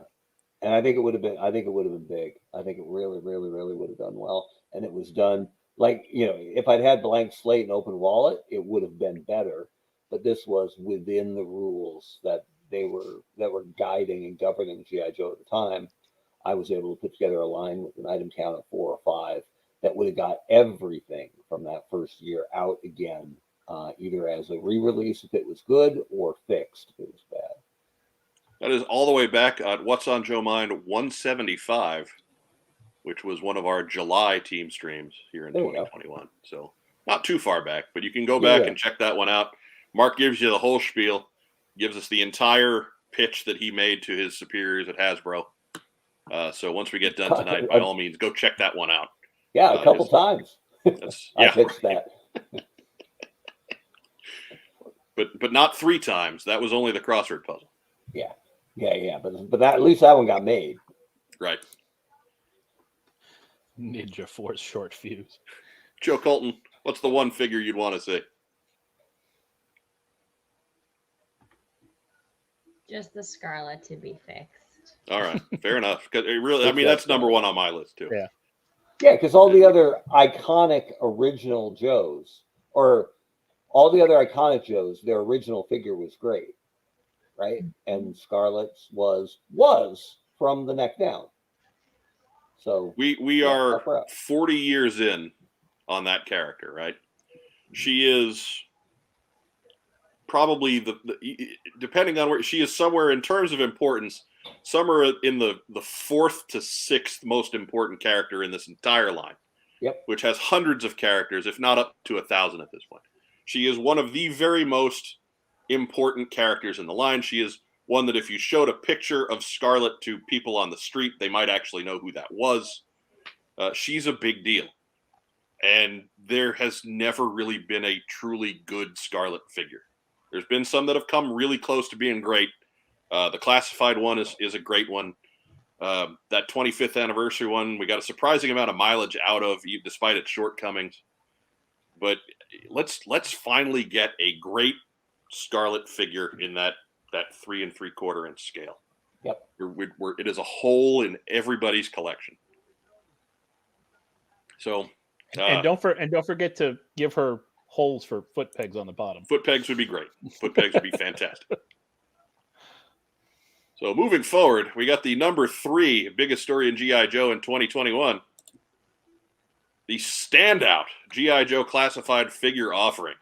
And I think it would have been. I think it would have been big. I think it really, really, really would have done well, and it was done like if I'd had blank slate and open wallet, it would have been better. But this was within the rules that were guiding and governing G.I. Joe at the time. I was able to put together a line with an item count of 4 or 5 that would have got everything from that first year out again, either as a re-release if it was good or fixed if it was bad. That is all the way back at What's on Joe Mind 175, which was one of our July team streams here in 2021. So not too far back, but you can go back and check that one out. Mark gives you the whole spiel, gives us the entire pitch that he made to his superiors at Hasbro. So once we get done tonight, by all means, go check that one out. Yeah, a couple times. I pitched that. But not 3 times. That was only the crossword puzzle. Yeah. But at least that one got made. Right. Ninja Force short fuse. Joe Colton, what's the one figure you'd want to see? Just the Scarlet to be fixed. All right, fair enough. Because that's number 1 on my list too. Yeah, because all the other iconic original Joes, or all the other iconic Joes, their original figure was great, right? And Scarlet's was from the neck down. So we are 40 years in on that character, right? She is probably depending on where she is, somewhere in terms of importance, somewhere in the 4th to 6th most important character in this entire line. Yep. Which has hundreds of characters, if not up to 1,000 at this point. She is one of the very most important characters in the line. She is one that if you showed a picture of Scarlet to people on the street, they might actually know who that was. She's a big deal. And there has never really been a truly good Scarlet figure. There's been some that have come really close to being great. The classified one is a great one. That 25th anniversary one, we got a surprising amount of mileage out of, despite its shortcomings. But let's finally get a great Scarlet figure in that 3 3/4 inch scale. Yep. It is a hole in everybody's collection. So, and don't forget to give her holes for foot pegs on the bottom. Foot pegs would be great. Foot pegs would be fantastic. So moving forward, we got the number 3 biggest story in G.I. Joe in 2021. The standout G.I. Joe classified figure offerings.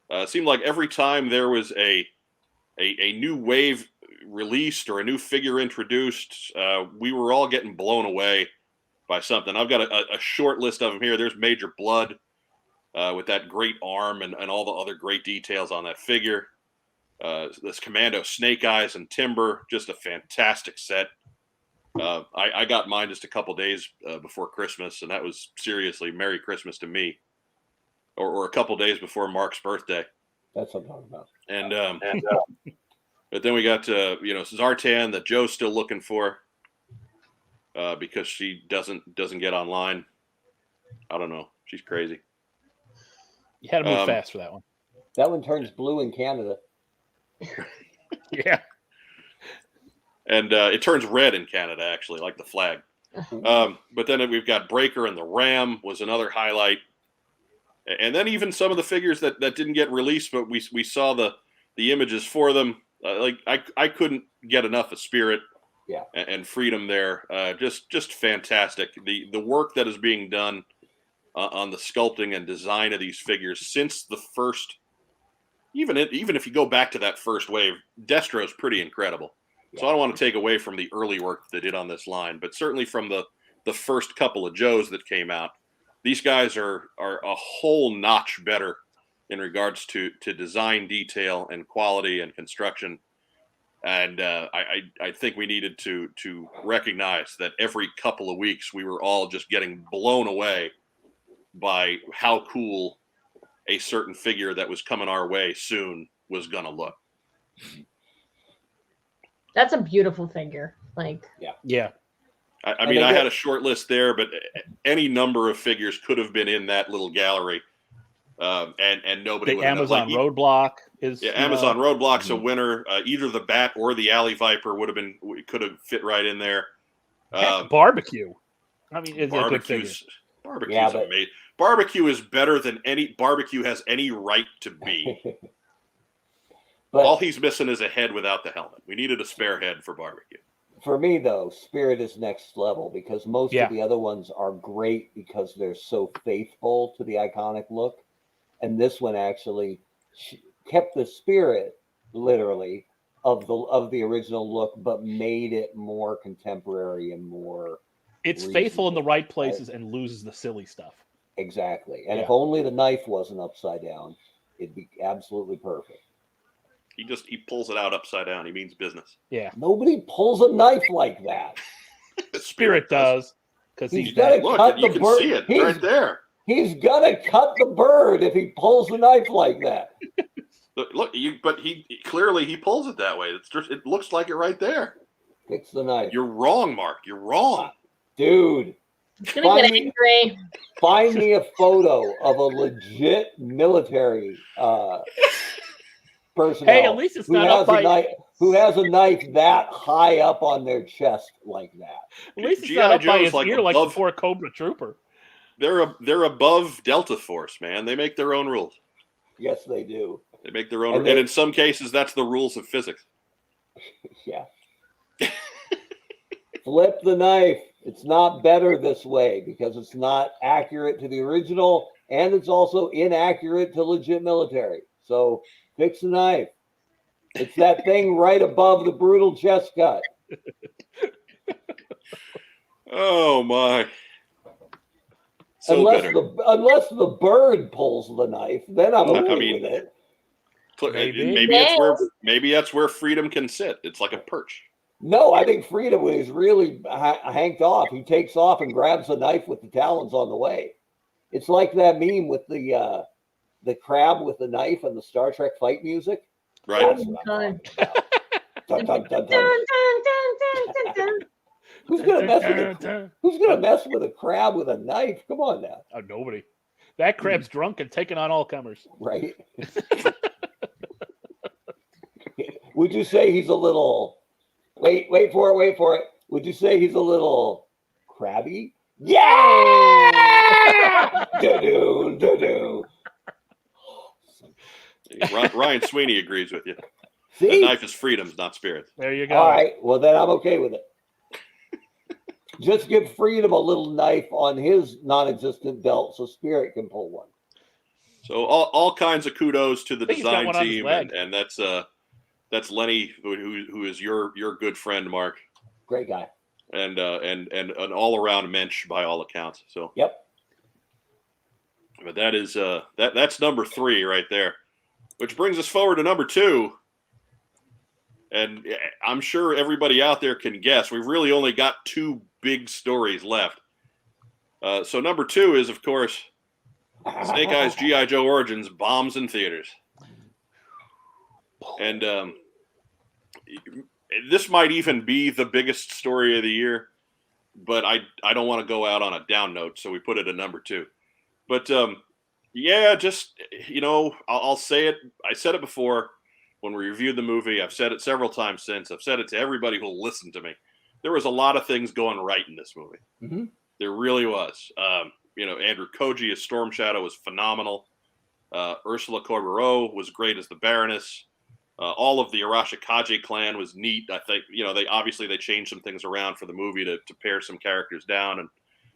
It seemed like every time there was a new wave released or a new figure introduced, we were all getting blown away by something. I've got a short list of them here. There's Major Blood with that great arm and all the other great details on that figure. This Commando Snake Eyes and Timber, just a fantastic set. I got mine just a couple days before Christmas, and that was seriously Merry Christmas to me. Or a couple days before Mark's birthday. That's what I'm talking about. And but then we got Zartan that Joe's still looking for because she doesn't get online. I don't know. She's crazy. You had to move fast for that one. That one turns blue in Canada. Yeah. And it turns red in Canada, actually, like the flag. But then we've got Breaker and the Ram was another highlight. And then even some of the figures that didn't get released, but we saw the images for them. I couldn't get enough of Spirit and Freedom there. Just fantastic. The work that is being done on the sculpting and design of these figures since the first, even if you go back to that first wave, Destro's pretty incredible. So I don't want to take away from the early work they did on this line, but certainly from the first couple of Joes that came out, these guys are a whole notch better in regards to design detail and quality and construction. And I think we needed to recognize that every couple of weeks we were all just getting blown away by how cool a certain figure that was coming our way soon was going to look. That's a beautiful figure. Yeah. I mean, I had a short list there, but any number of figures could have been in that little gallery, and nobody. The would have Amazon Roadblock is. Yeah, Amazon Roadblock's a winner. Either the Bat or the Alley Viper could have fit right in there. Barbecue. I mean, it's a good figure. Barbecue's amazing. Barbecue is better than any Barbecue has any right to be. But all he's missing is a head without the helmet. We needed a spare head for Barbecue. For me, though, Spirit is next level because most of the other ones are great because they're so faithful to the iconic look. And this one actually kept the spirit, literally, of the original look, but made it more contemporary and more. It's faithful in the right places and loses the silly stuff. Exactly. And if only the knife wasn't upside down, it'd be absolutely perfect. He pulls it out upside down. He means business. Yeah. Nobody pulls a knife like that. Spirit does. Because he's got to cut the bird. You can see it right there. He's got to cut the bird if he pulls the knife like that. Look, but he clearly pulls it that way. It looks like it right there. Fix the knife. You're wrong, Mark. You're wrong. Dude. He's going to get angry. Find me a photo of a legit military personnel. Hey, at least it's not up by... who has a knife that high up on their chest like that. At least it's not up by his ear like before Cobra Trooper. They're above Delta Force, man. They make their own rules. Yes, they do. They make their own, and in some cases, that's the rules of physics. Yeah. Flip the knife. It's not better this way because it's not accurate to the original, and it's also inaccurate to legit military. So fix the knife. It's that thing right above the brutal chest cut. Oh my. So unless the bird pulls the knife, then I'm okay with it. Maybe. Maybe that's where freedom can sit. It's like a perch. No, I think freedom when he's really hanked off. He takes off and grabs the knife with the talons on the way. It's like that meme with the crab with the knife and the Star Trek fight music. Right. That's what I'm talking about. Dun, dun, dun, dun. Who's gonna mess with a crab with a knife? Come on now. Oh, nobody. That crab's drunk and taking on all comers. Right. Would you say he's a little wait for it. Would you say he's a little crabby? Yeah! Do-do, do-do. Ryan Sweeney agrees with you. See? The knife is freedom's, not spirits. There you go. All right. Well, then I'm okay with it. Just give Freedom a little knife on his non-existent belt so Spirit can pull one. So all kinds of kudos to the I think he's got design one on his team, leg. and that's Lenny, who is your good friend, Mark, Great guy. and an all around mensch by all accounts. So Yep. but that is that's number 3 right there, which brings us forward to number 2. And I'm sure everybody out there can guess. We've really only got 2 big stories left. So number 2 is, of course, Snake Eyes G.I. Joe Origins bombs in theaters. And this might even be the biggest story of the year, but I don't want to go out on a down note, so we put it at number 2. But yeah, just, I'll say it. I said it before when we reviewed the movie. I've said it several times since. I've said it to everybody who'll listen to me. There was a lot of things going right in this movie. Mm-hmm. There really was. Andrew Koji as Storm Shadow was phenomenal. Ursula Corberó was great as the Baroness. All of the Arashikage clan was neat. I think, they changed some things around for the movie to pare some characters down and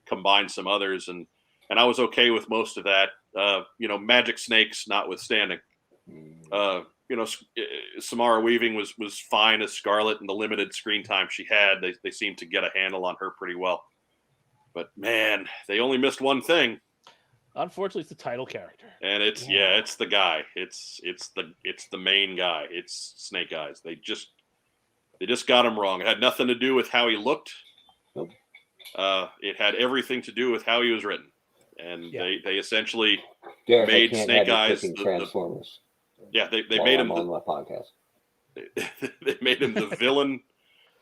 combine some others. And I was okay with most of that. Magic Snakes notwithstanding. Samara Weaving was fine as Scarlet, and the limited screen time she had, they seemed to get a handle on her pretty well. But man, they only missed one thing. Unfortunately, it's the title character, and it's the guy. It's the main guy. It's Snake Eyes. They just got him wrong. It had nothing to do with how he looked. Nope. It had everything to do with how he was written, and they essentially Derek, made Snake Eyes the Transformers. they made him on my podcast. They made him the villain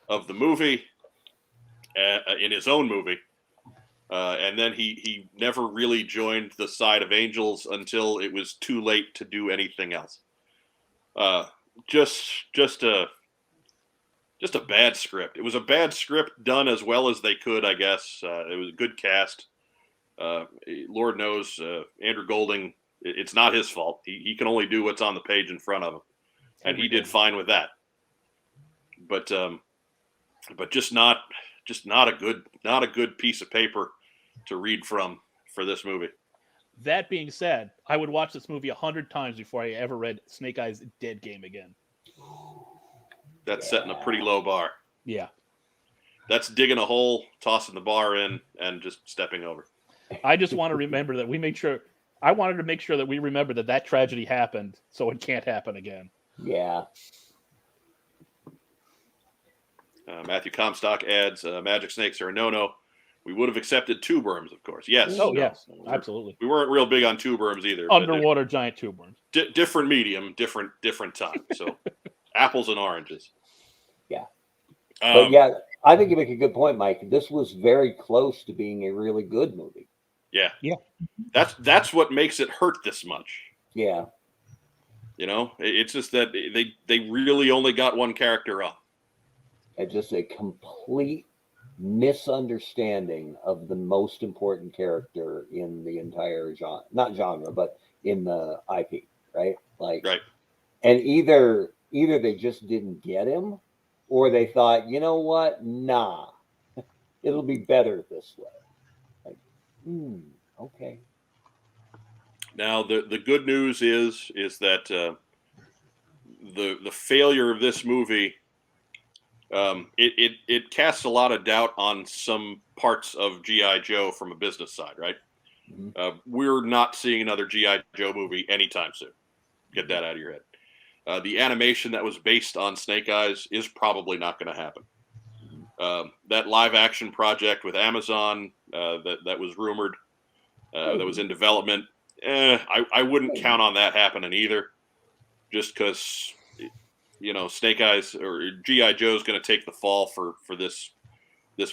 of the movie in his own movie. And then he never really joined the side of Angels until it was too late to do anything else. Just a bad script. It was a bad script done as well as they could, I guess. It was a good cast. Lord knows Andrew Golding. It's not his fault. He can only do what's on the page in front of him, and he did fine with that. But just not a good piece of paper to read from for this movie. That being said, I would watch this movie 100 times before I ever read Snake Eyes Dead Game again. That's setting a pretty low bar. Yeah. That's digging a hole, tossing the bar in, and just stepping over. I just want to remember that I wanted to make sure that we remember that tragedy happened, so it can't happen again. Yeah. Matthew Comstock adds, Magic Snakes are a no-no. We would have accepted tube worms, of course. Yes. Oh, yes. Absolutely. We weren't real big on tube worms either. Underwater giant tube worms. Different medium, different time. So apples and oranges. Yeah. But yeah, I think you make a good point, Mike. This was very close to being a really good movie. Yeah. Yeah. That's what makes it hurt this much. Yeah. It's just that they really only got one character up. It's just a complete misunderstanding of the most important character in the entire genre, not genre, but in the IP, right? Like, right. And either they just didn't get him, or they thought, you know what? Nah, it'll be better this way. Like, okay. Now the good news is that the failure of this movie. It casts a lot of doubt on some parts of G.I. Joe from a business side, right? Mm-hmm. We're not seeing another G.I. Joe movie anytime soon. Get that out of your head. the animation that was based on Snake Eyes is probably not going to happen. That live action project with Amazon that was rumored, that was in development, I wouldn't count on that happening either, just because, Snake Eyes or G.I. Joe is going to take the fall for this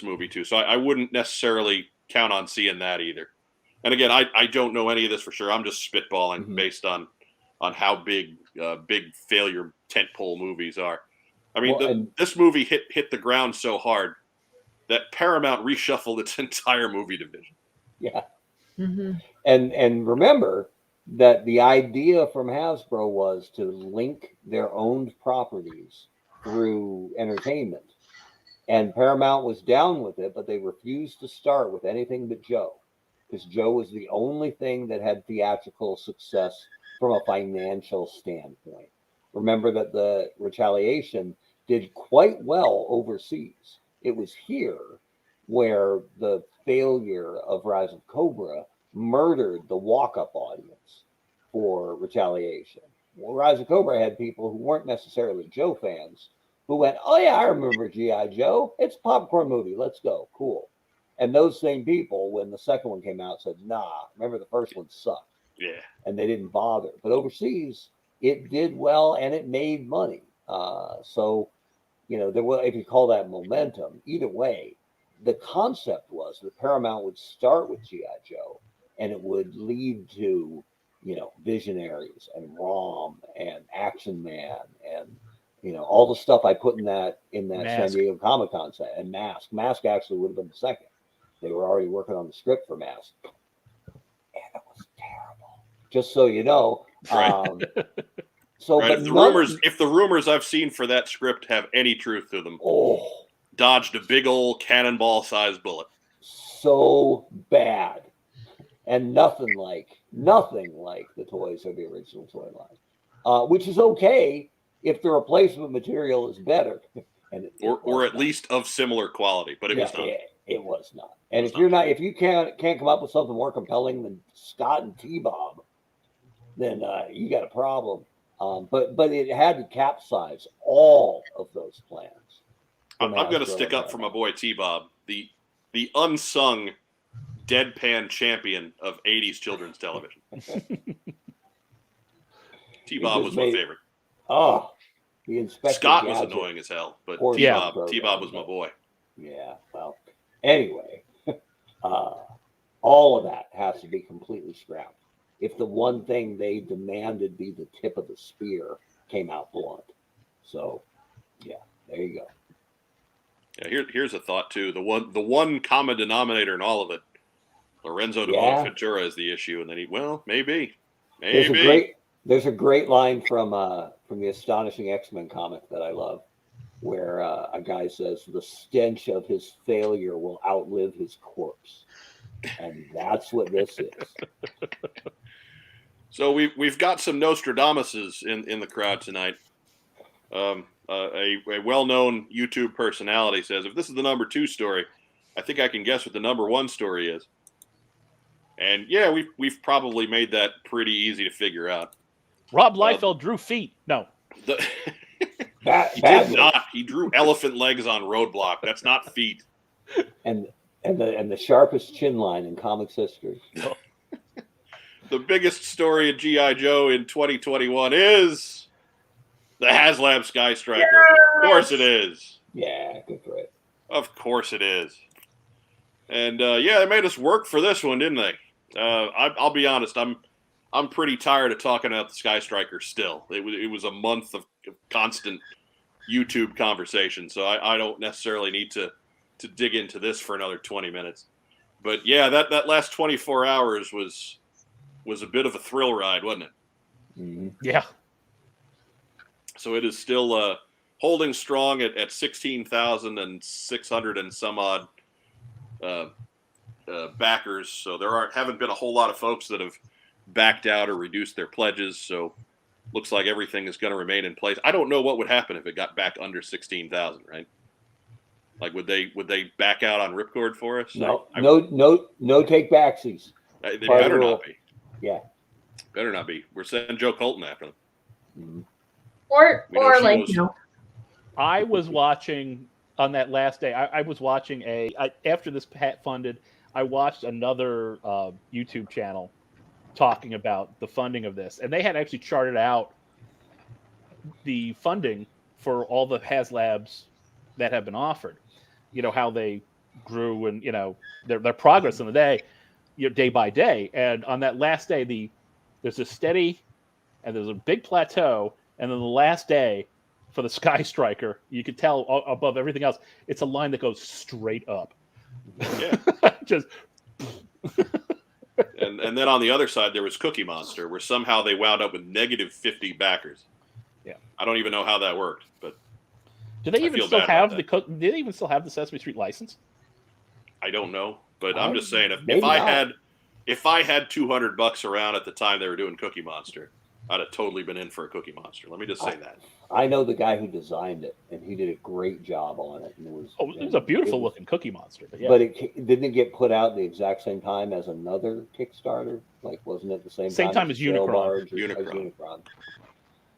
movie too. So I wouldn't necessarily count on seeing that either. And again, I don't know any of this for sure. I'm just spitballing based on how big failure tentpole movies are. I mean, this movie hit the ground so hard that Paramount reshuffled its entire movie division. Yeah. Mm-hmm. And remember that the idea from Hasbro was to link their owned properties through entertainment. And Paramount was down with it, but they refused to start with anything but Joe, because Joe was the only thing that had theatrical success from a financial standpoint. Remember that the Retaliation did quite well overseas. It was here where the failure of Rise of Cobra murdered the walk-up audience for Retaliation. Well, Rise of Cobra had people who weren't necessarily Joe fans who went, oh yeah, I remember G.I. Joe. It's a popcorn movie. Let's go. Cool. And those same people, when the second one came out, said, nah, remember the first one sucked. Yeah. And they didn't bother. But overseas, it did well and it made money. So, there was, if you call that momentum, either way, the concept was that Paramount would start with G.I. Joe and it would lead to, Visionaries and ROM and Action Man and, all the stuff I put in that San Diego Comic-Con set, and Mask. Mask actually would have been the second. They were already working on the script for Mask. And it was terrible. Just so you know. Right. So, right. but if the rumors I've seen for that script have any truth to them, dodged a big old cannonball-sized bullet. So bad. And nothing like the toys of the original toy line. Which is okay if the replacement material is better. And or at least of similar quality, but it was not. It was not. And if you can't come up with something more compelling than Scott and T-Bob, then you got a problem. But it had to capsize all of those plans. I'm going to stick up for my boy T-Bob, the unsung deadpan champion of 80s children's television. T-Bob was my favorite. Oh, the Inspector Scott Gadget. was annoying as hell, but Yeah. T-Bob was my boy. Yeah, well, anyway, all of that has to be completely scrapped. If the one thing they demanded be the tip of the spear came out blunt. So, yeah, there you go. Yeah, here's a thought too. The one common denominator in all of it, Lorenzo de Bonaventura is the issue, and then maybe. There's a great line from the Astonishing X-Men comic that I love, where a guy says the stench of his failure will outlive his corpse, and that's what this is. So we've got some Nostradamuses in the crowd tonight. A well-known YouTube personality says, if this is the number 2 story, I think I can guess what the number 1 story is. And yeah, we've probably made that pretty easy to figure out. Rob Liefeld drew feet. No. He did not. He drew elephant legs on Roadblock. That's not feet. And the sharpest chin line in comics history. The biggest story of G.I. Joe in 2021 is the HasLab Sky Striker. Yes! Of course it is. Yeah, good for it. Of course it is. And they made us work for this one, didn't they? I'll be honest. I'm pretty tired of talking about the Sky Striker still. It was a month of constant YouTube conversation, so I don't necessarily need to dig into this for another 20 minutes. But yeah, that last 24 hours was a bit of a thrill ride, wasn't it? Mm-hmm. Yeah. So it is still holding strong at 16,600 and some odd backers. So haven't been a whole lot of folks that have backed out or reduced their pledges. So looks like everything is going to remain in place. I don't know what would happen if it got back under 16,000, right? Like, would they back out on Ripcord for us? No take backsies. They better not be. Yeah. Better not be. We're sending Joe Colton after them. Mm-hmm. Or We know she like, knows. you know, I was watching on that last day. I was watching after this Pat funded. I watched another YouTube channel talking about the funding of this, and they had actually charted out the funding for all the HasLabs that have been offered. You know how they grew, and their progress in the day, day by day. And on that last day, there's a steady, and there's a big plateau, and then the last day for the Sky Striker, you could tell above everything else, it's a line that goes straight up. Yeah. Just And then on the other side, there was Cookie Monster, where somehow they wound up with negative 50 backers. Yeah. I don't even know how that worked, but do they I even feel still bad about have that. do they even still have the Sesame Street license? I don't know. But I'm just saying, if Maybe not. I had $200 around at the time they were doing Cookie Monster, I'd have totally been in for a Cookie Monster. Let me just say that. I know the guy who designed it, and he did a great job on it. And It was a beautiful looking Cookie Monster, but yeah. But didn't it get put out the exact same time as another Kickstarter? Like, wasn't it the same time as Sail Unicron. Barge or Unicron. as Unicron?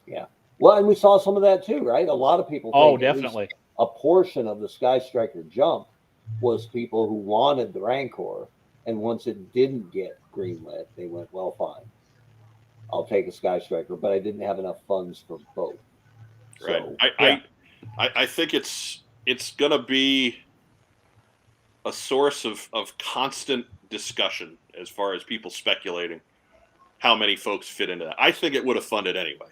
Yeah. Well, and we saw some of that too, right? A lot of people think at least Definitely. a portion of the Sky Striker jump was people who wanted the Rancor, and once it didn't get greenlit, they went, well, fine, I'll take a Sky Striker, but I didn't have enough funds for both. Right. So, I think it's gonna be a source of constant discussion as far as people speculating how many folks fit into that. I think it would have funded anyway.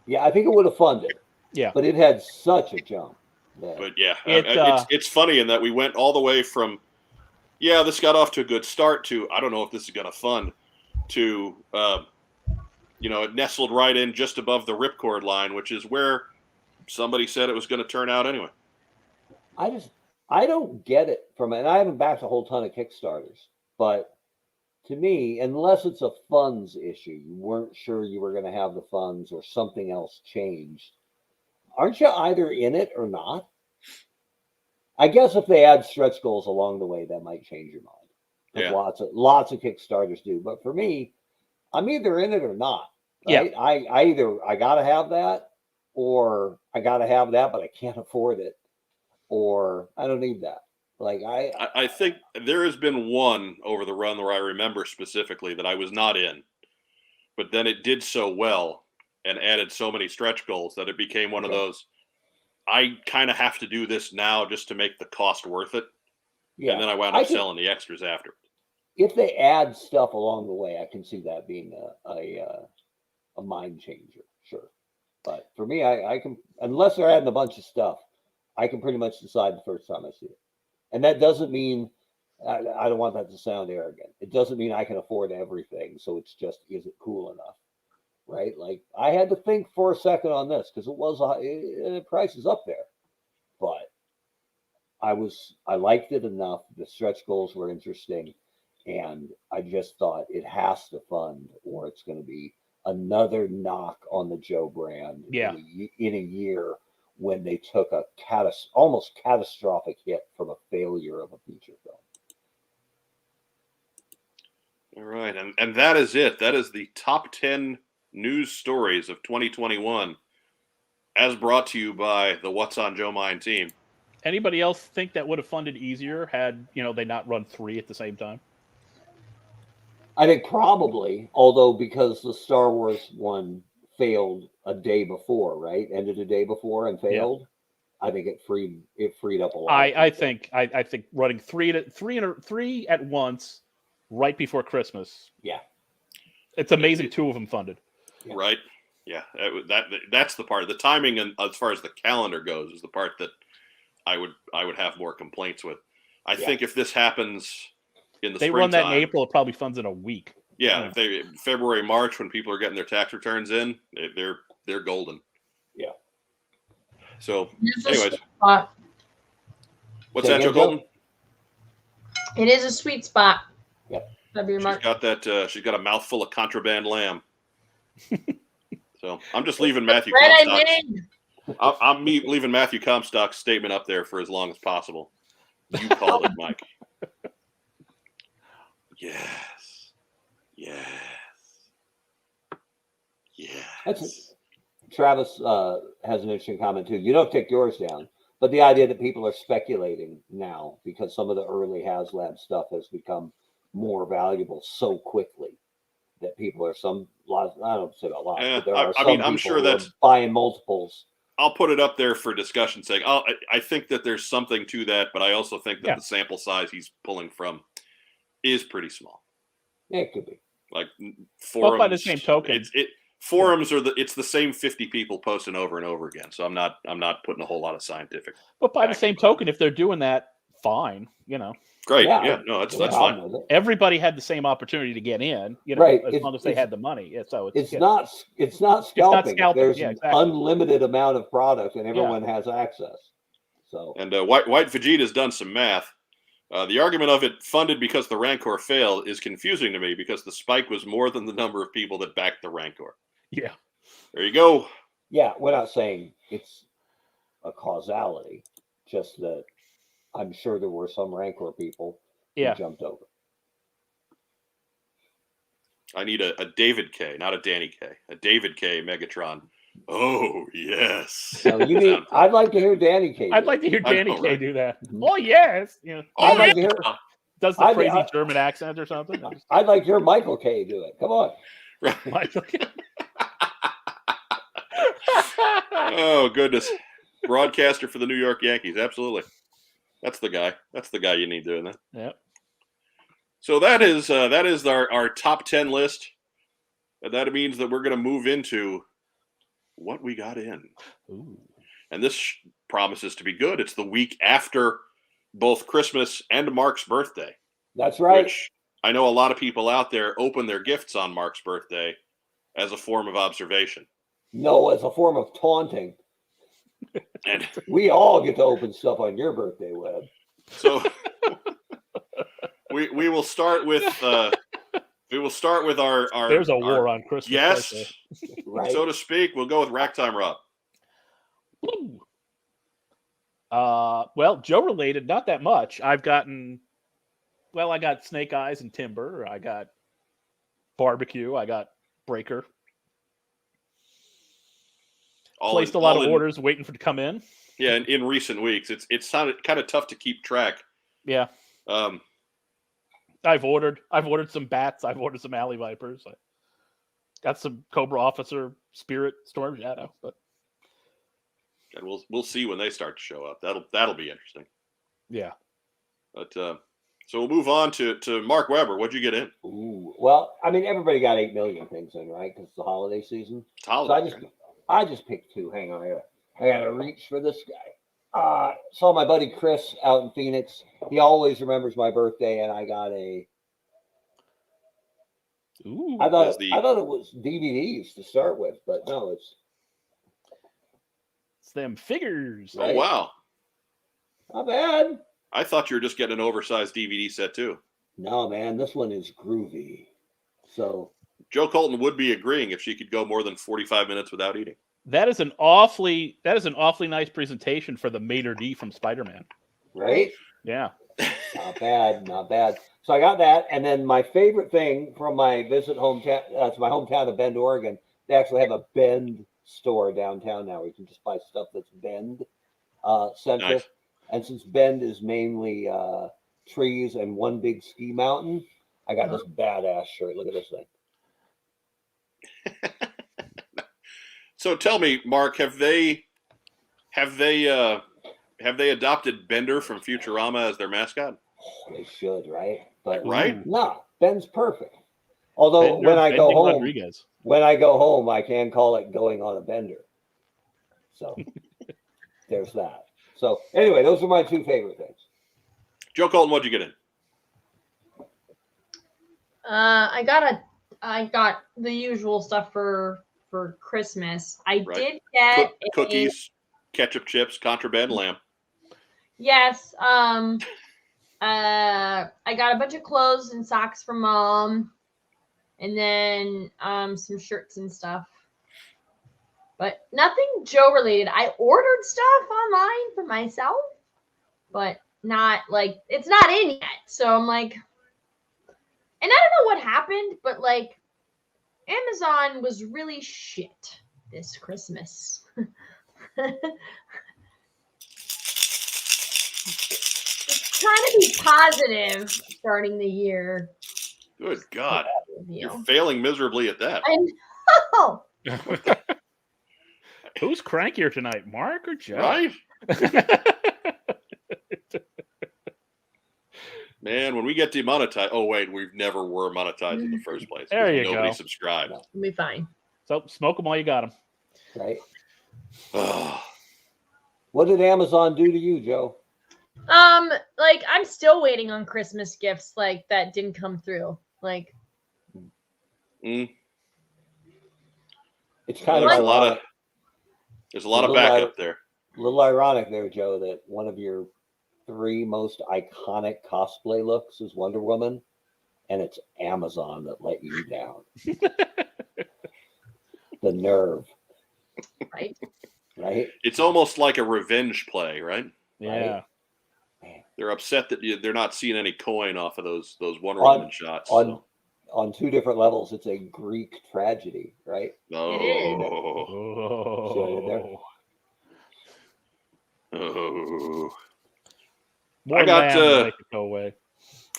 yeah, I think it would have funded. Yeah. But it had such a jump. But yeah, It, it's funny in that we went all the way from, yeah, this got off to a good start, to I don't know if this is going to fund, to it nestled right in just above the ripcord line, which is where somebody said it was going to turn out anyway. I don't get it from it. And I haven't backed a whole ton of Kickstarters, but to me, unless it's a funds issue, you weren't sure you were going to have the funds or something else changed, aren't you either in it or not? I guess if they add stretch goals along the way, that might change your mind. Yeah. Lots of Kickstarters do. But for me, I'm either in it or not. Right? Yeah. I gotta have that, or I gotta have that, but I can't afford it, or I don't need that. Like I think there has been one over the run where I remember specifically that I was not in, but then it did so well and added so many stretch goals that it became one of those, I kind of have to do this now just to make the cost worth it. Yeah. And then I wound up selling the extras after. If they add stuff along the way, I can see that being a mind changer, sure. But for me, I can, unless they're adding a bunch of stuff, I can pretty much decide the first time I see it. And that doesn't mean, I don't want that to sound arrogant. It doesn't mean I can afford everything. So it's just, is it cool enough? Right? Like, I had to think for a second on this because the price is up there. But I liked it enough. The stretch goals were interesting. And I just thought it has to fund, or it's going to be another knock on the Joe brand in a year when they took a almost catastrophic hit from a failure of a feature film. All right. And that is it. That is the top 10 news stories of 2021 as brought to you by the What's on Joe Mind team. Anybody else think that would have funded easier had, they not run 3 at the same time? I think probably, although because the Star Wars one failed a day before, right? Ended a day before and failed. Yeah. I think it freed up a lot. I think running 3 at once right before Christmas. Yeah. It's amazing 2 of them funded. Yeah. Right. Yeah. That's the part. The timing, and as far as the calendar goes, is the part that I would have more complaints with. I think if this happens in the they run that in April, it probably funds in a week. Yeah, if they February, March, when people are getting their tax returns in, they're golden. Yeah. So, anyways, what's that, Joe Golden? It is a sweet spot. Yep. She's got a mouthful of contraband lamb. So I'm just leaving Matthew I'm leaving Matthew Comstock's statement up there for as long as possible. You called it, Mike. Yes. Travis has an interesting comment too. You don't take yours down, but the idea that people are speculating now because some of the early HasLab stuff has become more valuable so quickly that people are I don't say a lot, but there are some I'm people sure who are that's buying multiples. I'll put it up there for discussion's sake. I think that there's something to that, but I also think that the sample size he's pulling from is pretty small. It could be. Like forums, but by the same token, forums are it's the same 50 people posting over and over again. So I'm not putting a whole lot of scientific. But by the same token, if they're doing that, fine. Great. Yeah, no, that's fine. Everybody had the same opportunity to get in, right. as long as they had the money. Yeah, so it's not scalping. There's an unlimited amount of product and everyone has access. So and White Vegeta's done some math. The argument of it funded because the Rancor failed is confusing to me because the spike was more than the number of people that backed the Rancor. Yeah. There you go. Yeah, we're not saying it's a causality, just that I'm sure there were some Rancor people who jumped over. I need a David K, not a Danny K. A David K Megatron. Oh, yes. No, I'd like to hear Danny K. I'd like to hear Danny K do that. Mm-hmm. Oh, yes. I'd like to hear. Does the crazy German accent or something? I'd like to hear Michael K do it. Come on. Michael K. Oh, goodness. Broadcaster for the New York Yankees. Absolutely. That's the guy. That's the guy you need doing that. Yep. So that is our top 10 list. And that means that we're going to move into what we got in. Ooh. And this promises to be good. It's the week after both Christmas and Mark's birthday. That's right. Which I know a lot of people out there open their gifts on Mark's birthday as a form of observation. No, as a form of taunting. And we all get to open stuff on your birthday, Webb. So we will start with our There's a war on Christmas. Yes, right. So to speak. We'll go with Rack Time Rob. Well, Joe related, not that much. I got Snake Eyes and Timber. I got Barbecue. I got Breaker. Placed a lot of orders waiting for it to come in. Yeah, in recent weeks, it's sounded kind of tough to keep track. Yeah. I've ordered some bats. I've ordered some alley vipers. I got some Cobra Officer, Spirit, Storm Shadow, but and we'll see when they start to show up. That'll be interesting. Yeah. But so we'll move on to Mark Weber. What'd you get in? Ooh, well, I mean, everybody got 8 million things in, right? Because it's the holiday season. It's holiday. So I just picked 2. Hang on, I gotta reach for this guy. Saw my buddy Chris out in Phoenix. He always remembers my birthday, and I got a. Ooh, I thought it was DVDs to start with, but no, it's them figures. Right? Oh wow, not bad. I thought you were just getting an oversized DVD set too. No, man, this one is groovy. So Joe Colton would be agreeing if she could go more than 45 minutes without eating. That is an awfully nice presentation for the Mater D from Spider-Man. Right? Yeah. Not bad. So I got that, and then my favorite thing from my visit hometown, to my hometown of Bend, Oregon, they actually have a Bend store downtown now where you can just buy stuff that's Bend centric. Nice. And since Bend is mainly trees and one big ski mountain, I got this badass shirt. Look at this thing. So tell me, Mark, have they adopted Bender from Futurama as their mascot? Oh, they should, right? But right? No, Ben's perfect. Although when I go home, I can call it going on a bender. So there's that. So anyway, those are my 2 favorite things. Joe Colton, what'd you get in? I got the usual stuff for Christmas. I did get cookies, ketchup chips, contraband lamb. Yes. I got a bunch of clothes and socks from Mom, and then some shirts and stuff. But nothing Joe related. I ordered stuff online for myself, but not like it's not in yet. So I'm like, and I don't know what happened, but like Amazon was really shit. this Christmas. Trying to be positive starting the year. Good God. You You're failing miserably at that. I know. Who's crankier tonight, Mark or Joe? Right? Man, when we get demonetized, oh wait, we've never were monetized in the first place. There you Nobody go. subscribed. We'll be fine. So smoke them while you got them. Right. Oh, What did Amazon do to you, Joe? Like I'm still waiting on Christmas gifts like that didn't come through. Like It's kind there's of a lot ironic. of there's a lot of little backup there. A little ironic there, Joe, that one of your 3 most iconic cosplay looks is Wonder Woman, and it's Amazon that let you down. The nerve, right. right? It's almost like a revenge play, right? Yeah. They're upset that they're not seeing any coin off of those Wonder On- Woman shots. On 2 different levels, it's a Greek tragedy, right? Oh, See what I did there? oh. More I got, lamb to make it go away.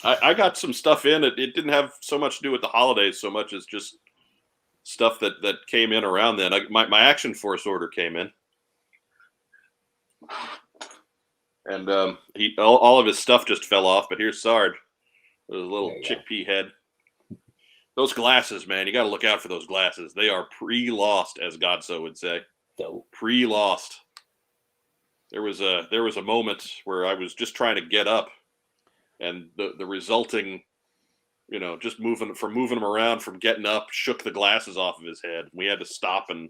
I got some stuff in. It didn't have so much to do with the holidays so much as just stuff that came in around then. My Action Force order came in. And all of his stuff just fell off, but here's Sarge with his little chickpea head. Those glasses, man, you got to look out for those glasses. They are pre-lost, as Godso would say. Dope. Pre-lost. There was a moment where I was just trying to get up, and the resulting, just moving him around from getting up, shook the glasses off of his head. We had to stop, and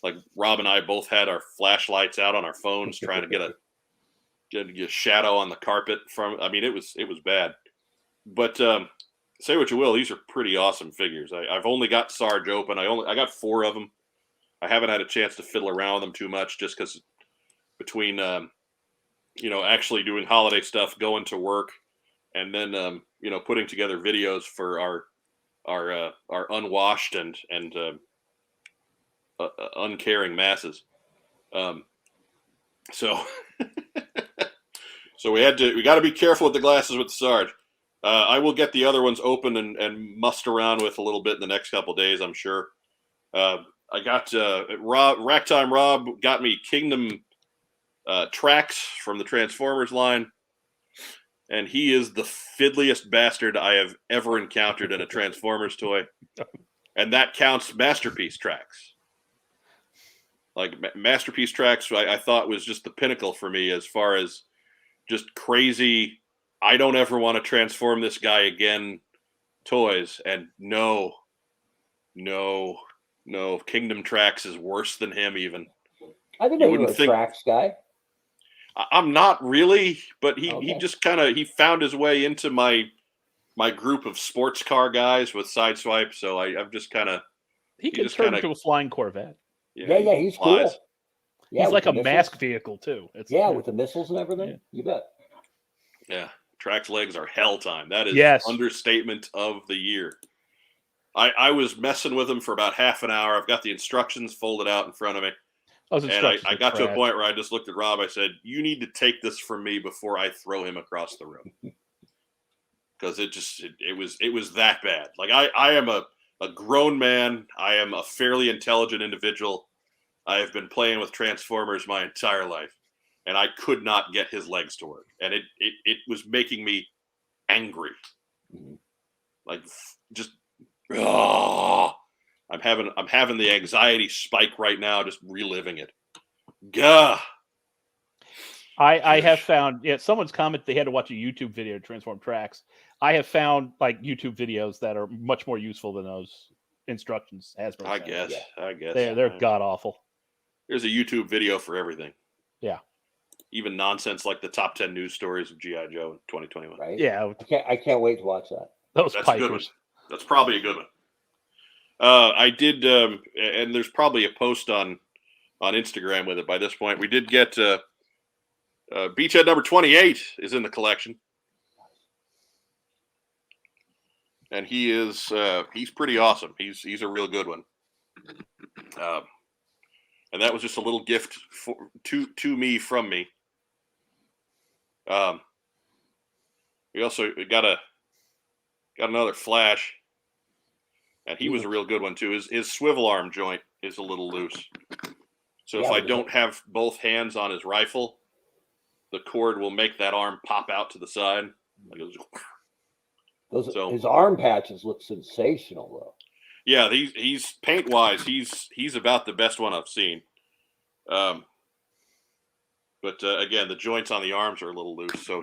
like Rob and I both had our flashlights out on our phones trying to get a shadow on the carpet from. I mean, it was bad. But say what you will, these are pretty awesome figures. I've only got Sarge open. I got 4 of them. I haven't had a chance to fiddle around with them too much, just because between actually doing holiday stuff, going to work, and then putting together videos for our unwashed and uncaring masses. So so we got to be careful with the glasses with the Sarge. I will get the other ones open and mussed around with a little bit in the next couple of days, I'm sure. I got Racktime Rob got me Kingdom Tracks from the Transformers line, and he is the fiddliest bastard I have ever encountered in a Transformers toy, and that counts Masterpiece Tracks. Like Masterpiece Tracks, I thought was just the pinnacle for me as far as just crazy. I don't ever want to transform this guy again. Toys, and no, Kingdom Tracks is worse than him. Even I didn't know you were a Tracks guy. I'm not really, but he Okay. just kind of found his way into my group of sports car guys with Sideswipe. So I'm just kind of He can turn into a flying Corvette. Yeah, he's cool. Yeah, he's like a missiles. mask vehicle too. With the missiles and everything. Yeah. You bet. Yeah, Track's legs are hell time. That is understatement of the year. I was messing with him for about half an hour. I've got the instructions folded out in front of me. And I got to a point where I just looked at Rob. I said, "You need to take this from me before I throw him across the room." Because it was that bad. Like I am a grown man. I am a fairly intelligent individual. I have been playing with Transformers my entire life, and I could not get his legs to work, and it was making me angry. Like just, I'm having the anxiety spike right now, just reliving it. Gah. I have found someone's comment they had to watch a YouTube video to transform Tracks. I have found like YouTube videos that are much more useful than those instructions. I guess they're god awful. There's a YouTube video for everything. Yeah. Even nonsense like the top 10 news stories of G.I. Joe in 2021. Right. Yeah. I can't wait to watch that. Those That's Pikers. a good one. That's probably a good one. I did, and there's probably a post on Instagram with it by this point. We did get Beachhead number 28 is in the collection. And he's pretty awesome. He's a real good one. and that was just a little gift to me from me. We also got another Flash, and he was a real good one too. His swivel arm joint is a little loose, so if I don't have both hands on his rifle, the cord will make that arm pop out to the side. His arm patches look sensational, though. Yeah, he's paint wise, he's about the best one I've seen. But again, the joints on the arms are a little loose, so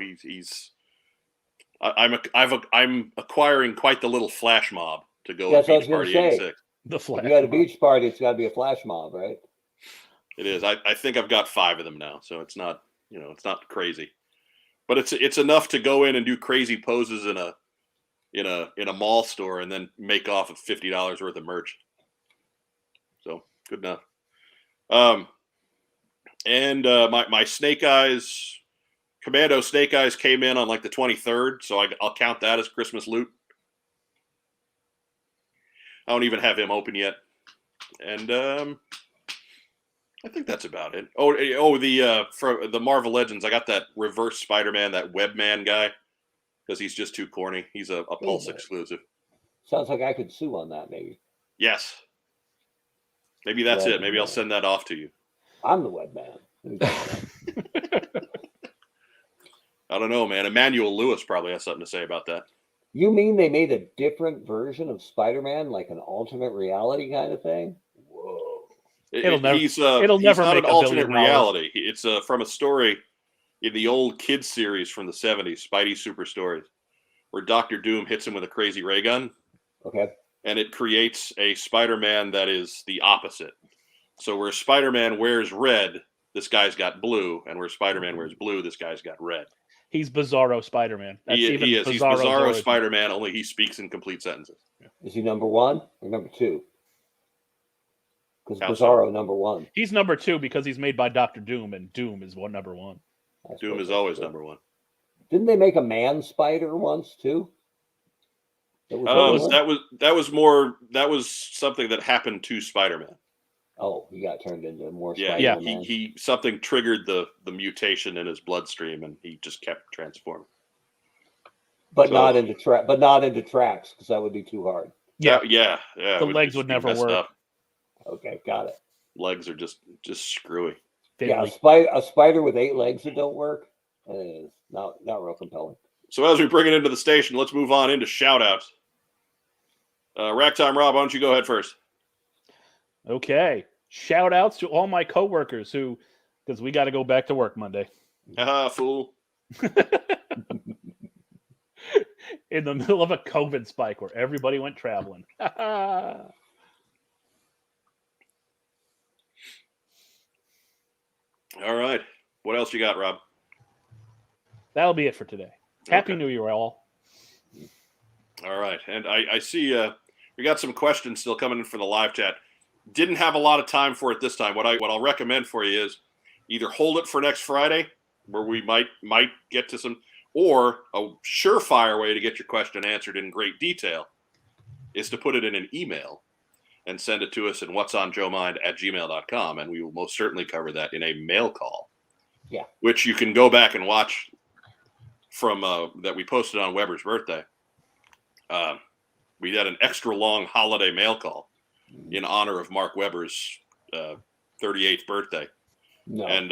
I'm acquiring quite the little flash mob to go That's at Beach Party 86. The flash. If you got a beach party, it's got to be a flash mob, right? It is. I think I've got 5 of them now, so it's not crazy, but it's enough to go in and do crazy poses in a mall store and then make off of $50 worth of merch. So good enough. And my Snake Eyes, Commando Snake Eyes came in on like the 23rd, so I'll count that as Christmas loot. I don't even have him open yet, and I think that's about it. For the Marvel Legends, I got that reverse Spider-Man, that Webman guy, because he's just too corny. He's a Pulse exclusive. Sounds like I could sue on that, maybe. Yes. Maybe that's it. Maybe I'll send that off to you. I'm the Webman. I don't know, man. Emmanuel Lewis probably has something to say about that. You mean they made a different version of Spider-Man, like an alternate reality kind of thing? Whoa. It'll never He's make not an alternate $1 billion. reality. It's from a story in the old kids series from the 70s, Spidey Super Stories, where Dr. Doom hits him with a crazy ray gun. Okay. And it creates a Spider-Man that is the opposite. So where Spider-Man wears red, this guy's got blue, and where Spider-Man wears blue, this guy's got red. He's Bizarro Spider-Man. He is. He's Bizarro Spider-Man, only he speaks in complete sentences. Yeah. Is he number 1 or number 2? Because Bizarro number 1. He's number 2 because he's made by Dr. Doom, and Doom is number 1. Doom is always number 1. Didn't they make a man spider once too? That was something that happened to Spider-Man. Oh, he got turned into more. Yeah. He something triggered the mutation in his bloodstream, and he just kept transforming. But not into tracks, because that would be too hard. Yeah. The legs would never work. Up. Okay, got it. Legs are just screwy. Yeah, a spider with 8 legs that don't work is not real compelling. So as we bring it into the station, let's move on into shout-outs. Ragtime Rob, why don't you go ahead first? Okay. Shout-outs to all my coworkers because we got to go back to work Monday. Fool. In the middle of a COVID spike where everybody went traveling. All right. What else you got, Rob? That'll be it for today. Happy New Year, all. All right. And I see we got some questions still coming in for the live chat. Didn't have a lot of time for it this time. What I'll recommend for you is either hold it for next Friday, where we might get to some, or a surefire way to get your question answered in great detail is to put it in an email and send it to us at whatsonjoemind@gmail.com, and we will most certainly cover that in a mail call. Yeah. Which you can go back and watch from that we posted on Weber's birthday. We had an extra long holiday mail call in honor of Mark Weber's 38th birthday. No. And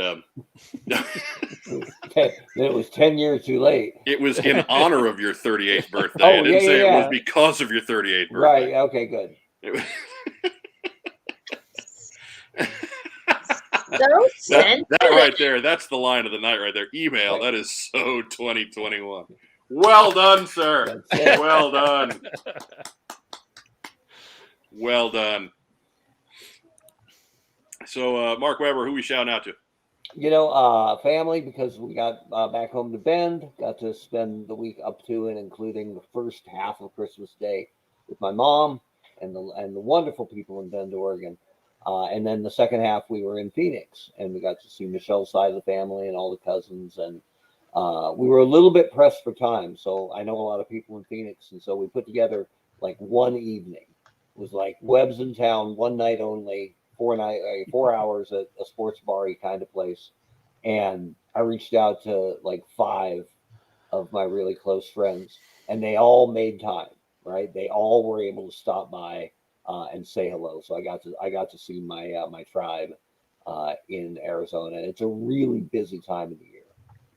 it was 10 years too late. It was in honor of your 38th birthday. I didn't say it was because of your 38th birthday. Right. Okay, good. That right there, that's the line of the night right there. Email, that is so 2021. Well done, sir. Well done. Well done. So, Mark Weber, who we shouting out to? Family, because we got back home to Bend, got to spend the week up to and including the first half of Christmas Day with my mom and the wonderful people in Bend, Oregon. And then the second half, we were in Phoenix, and we got to see Michelle's side of the family and all the cousins. And we were a little bit pressed for time, so I know a lot of people in Phoenix, and so we put together like one evening. It was like Webb's in town, one night only, 4 hours at a sports bar kind of place, and I reached out to like 5 of my really close friends, and they all made time. Right, they all were able to stop by and say hello. So I got to see my tribe in Arizona. It's a really busy time of the year.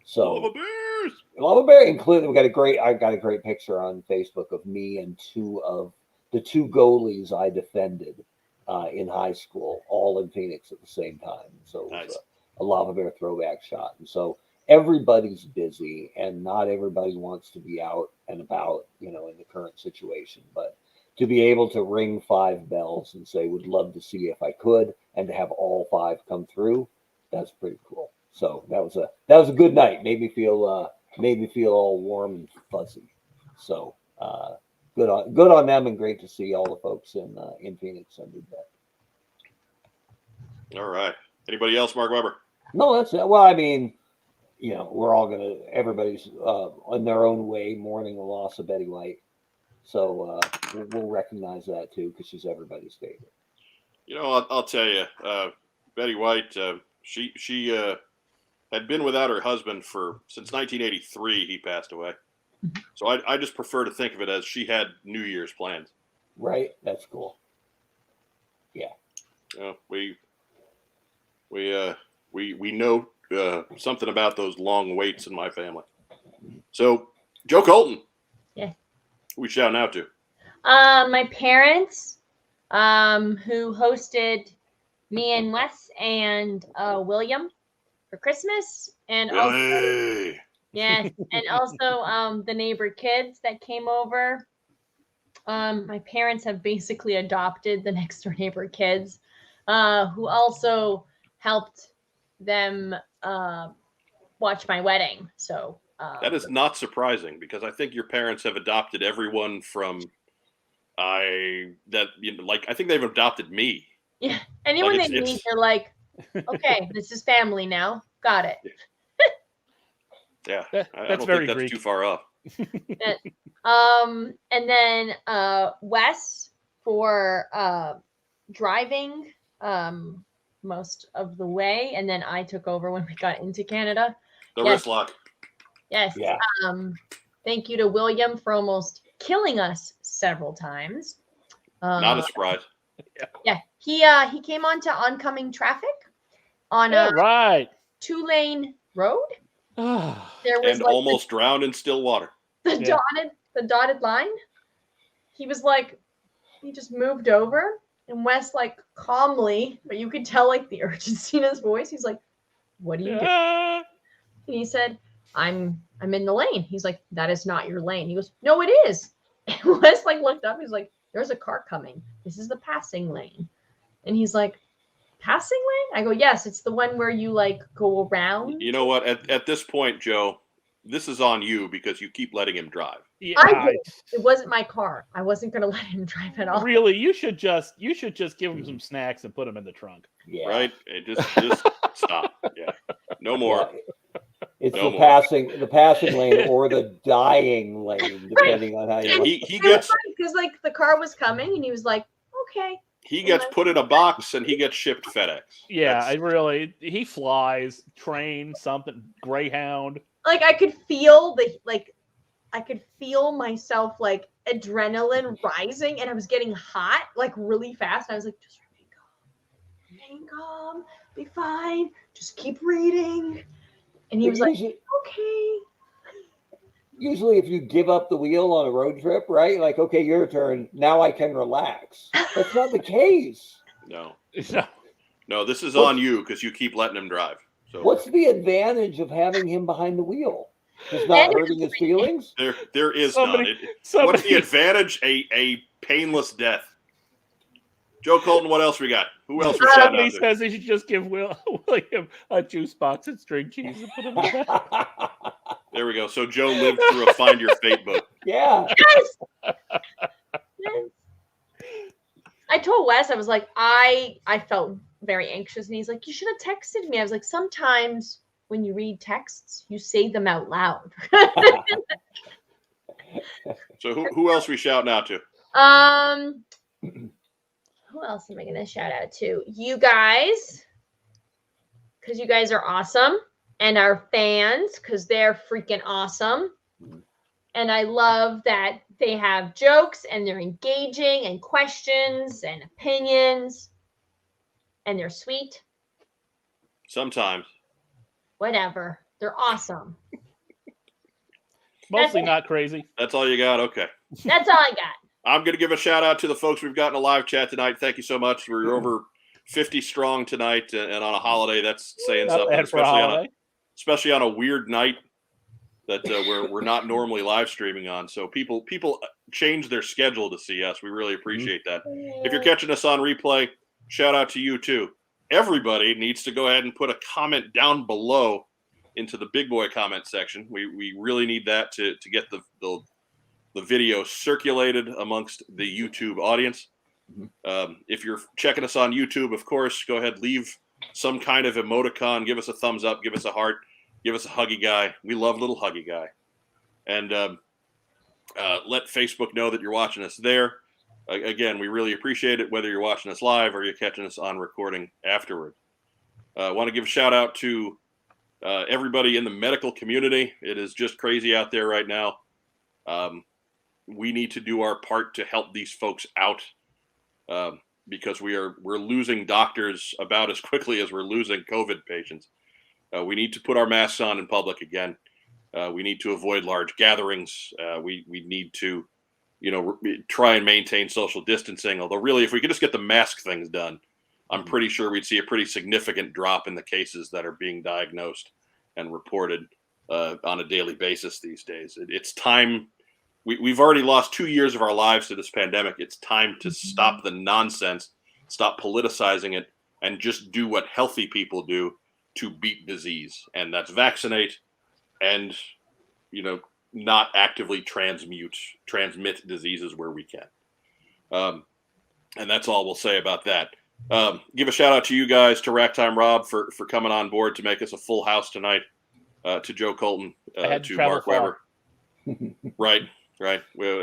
So Lava Bears. Lava Bear included. I got a great picture on Facebook of me and 2 of the 2 goalies I defended in high school, all in Phoenix at the same time. So it was Nice. a Lava Bear throwback shot. And so everybody's busy, and not everybody wants to be out and about, in the current situation. But to be able to ring 5 bells and say, would love to see if I could, and to have all 5 come through, that's pretty cool. So that was a good night. Made me feel all warm and fuzzy. So good on them, and great to see all the folks in Phoenix and did that. All right. Anybody else, Mark Weber? No, that's it. Well, I mean, we're all everybody's in their own way mourning the loss of Betty White. So we'll recognize that too, because she's everybody's favorite. I'll tell you, Betty White, she had been without her husband since 1983. He passed away. So I just prefer to think of it as she had New Year's plans. Right. That's cool. Yeah. We know something about those long waits in my family. So, Joe Colton. Yeah. Who we shouting out to? My parents, who hosted me and Wes and William for Christmas, and also, yes, and also the neighbor kids that came over. My parents have basically adopted the next door neighbor kids, who also helped them watch my wedding. So that is not surprising, because I think your parents have adopted everyone from I think they've adopted me. Yeah, anyone they meet, they're like, okay, this is family now. Got it. Yeah, I don't very think that's Greek. too far off. And then Wes for driving most of the way, and then I took over when we got into Canada. The wrist lock. Yes. Yeah. Thank you to William for almost killing us several times. Not a surprise. Yeah. He came onto oncoming traffic on a right 2-lane road. There was And almost drowned in still water. the dotted line. He was like, he just moved over, and Wes like calmly, but you could tell like the urgency in his voice. He's like, "What are you doing?" And he said, I'm in the lane. He's like, "That is not your lane." He goes, "No, it is." And Wes like looked up. He's like, "There's a car coming. This is the passing lane." And he's like, "Passing lane?" I go, "Yes, it's the one where you like go around." You know what? At this point, Joe, this is on you, because you keep letting him drive. Yeah, it wasn't my car. I wasn't going to let him drive at all. really, you should just give him some snacks and put him in the trunk. Yeah. Right? Just stop. Yeah. No more. Yeah. It's No the more. passing lane or the dying lane, depending on how you. He gets because like the car was coming, and he was like, "Okay." he gets put in a box and he gets shipped FedEx. Yeah, he flies, train, something, Greyhound. Like I could feel I could feel myself like adrenaline rising, and I was getting hot like really fast. And I was like, "Just remain calm, be fine, just keep reading." And he was like, "Okay." Usually, if you give up the wheel on a road trip, right? Like, okay, your turn. Now I can relax. That's not the case. No, this is on you, because you keep letting him drive. So What's the advantage of having him behind the wheel? Just not hurting his feelings? there is Somebody- none. What's somebody- the advantage? A painless death. Joe Colton, what else we got? Who else we shouting Somebody out to? says he should just give William a juice box and string cheese and put him in that. There we go. So Joe lived through a Find Your Fate book. Yeah. Yes. I told Wes, I was like, I felt very anxious, and he's like, "You should have texted me." I was like, "Sometimes when you read texts, you say them out loud." So who else we shouting out to? who else am I going to shout out to? You guys, because you guys are awesome, and our fans, because they're freaking awesome. And I love that they have jokes and they're engaging and questions and opinions, and they're sweet. Sometimes. Whatever. They're awesome. Mostly not crazy. That's all you got? Okay. That's all I got. I'm going to give a shout out to the folks we've got in a live chat tonight. Thank you so much. We're over 50 strong tonight, and on a holiday, that's saying Not something, bad for a holiday. especially on a weird night that we're not normally live streaming on. So people change their schedule to see us. We really appreciate that. If you're catching us on replay, shout out to you too. Everybody needs to go ahead and put a comment down below into the big boy comment section. We really need that to get the video circulated amongst the YouTube audience. If you're checking us on YouTube, of course, go ahead, leave some kind of emoticon, give us a thumbs up, give us a heart, give us a huggy guy. We love little huggy guy. And let Facebook know that you're watching us there. Again, we really appreciate it, whether you're watching us live or you're catching us on recording afterward. I want to give a shout out to everybody in the medical community. It is just crazy out there right now. We need to do our part to help these folks out because we're losing doctors about as quickly as we're losing COVID patients. We need to put our masks on in public again. We need to avoid large gatherings. We need to, try and maintain social distancing. Although really, if we could just get the mask things done, I'm pretty sure we'd see a pretty significant drop in the cases that are being diagnosed and reported on a daily basis these days. It's time. We've already lost 2 years of our lives to this pandemic. It's time to stop the nonsense, stop politicizing it, and just do what healthy people do to beat disease. And that's vaccinate and, not actively transmit diseases where we can. And that's all we'll say about that. Give a shout out to you guys, to Racktime Rob for coming on board to make us a full house tonight, to Joe Colton, to Mark Weber. Right. Well,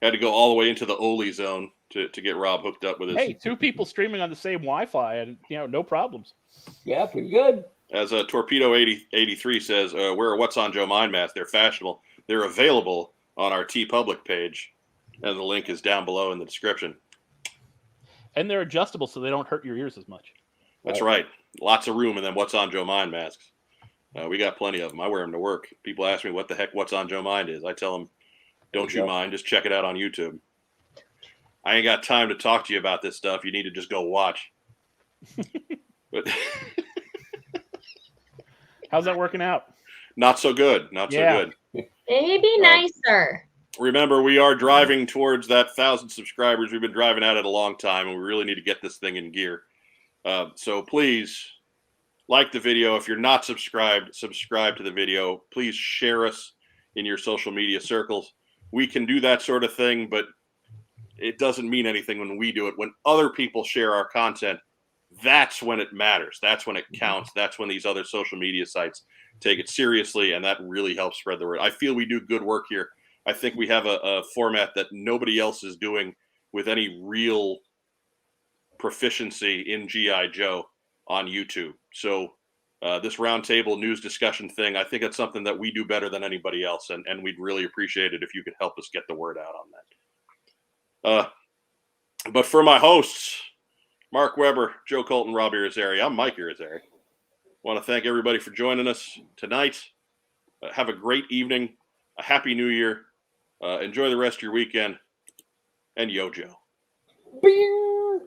had to go all the way into the Oli zone to get Rob hooked up with his. Hey, 2 people streaming on the same Wi-Fi, and no problems. Yeah, pretty good. As Torpedo 83 says, wear a What's on Joe Mind mask. They're fashionable. They're available on our TeePublic page, and the link is down below in the description. And they're adjustable, so they don't hurt your ears as much. That's right. Lots of room in them What's on Joe Mind masks. We got plenty of them. I wear them to work. People ask me what the heck What's on Joe Mind is. I tell them, don't you mind, just check it out on YouTube. I ain't got time to talk to you about this stuff. You need to just go watch. But how's that working out? Not so good. Not so good. Maybe nicer. Remember, we are driving towards that 1,000 subscribers. We've been driving at it a long time, and we really need to get this thing in gear. So please like the video. If you're not subscribed, subscribe to the video. Please share us in your social media circles. We can do that sort of thing, but it doesn't mean anything when we do it. When other people share our content, that's when it matters. That's when it counts. That's when these other social media sites take it seriously, and that really helps spread the word. I feel we do good work here. I think we have a format that nobody else is doing with any real proficiency in G.I. Joe on YouTube. So this roundtable news discussion thing, I think it's something that we do better than anybody else, and we'd really appreciate it if you could help us get the word out on that. But for my hosts, Mark Weber, Joe Colton, Rob Irizarry, I'm Mike Irizarry. I want to thank everybody for joining us tonight. Have a great evening, a happy new year. Enjoy the rest of your weekend, and yo, Joe. Beer.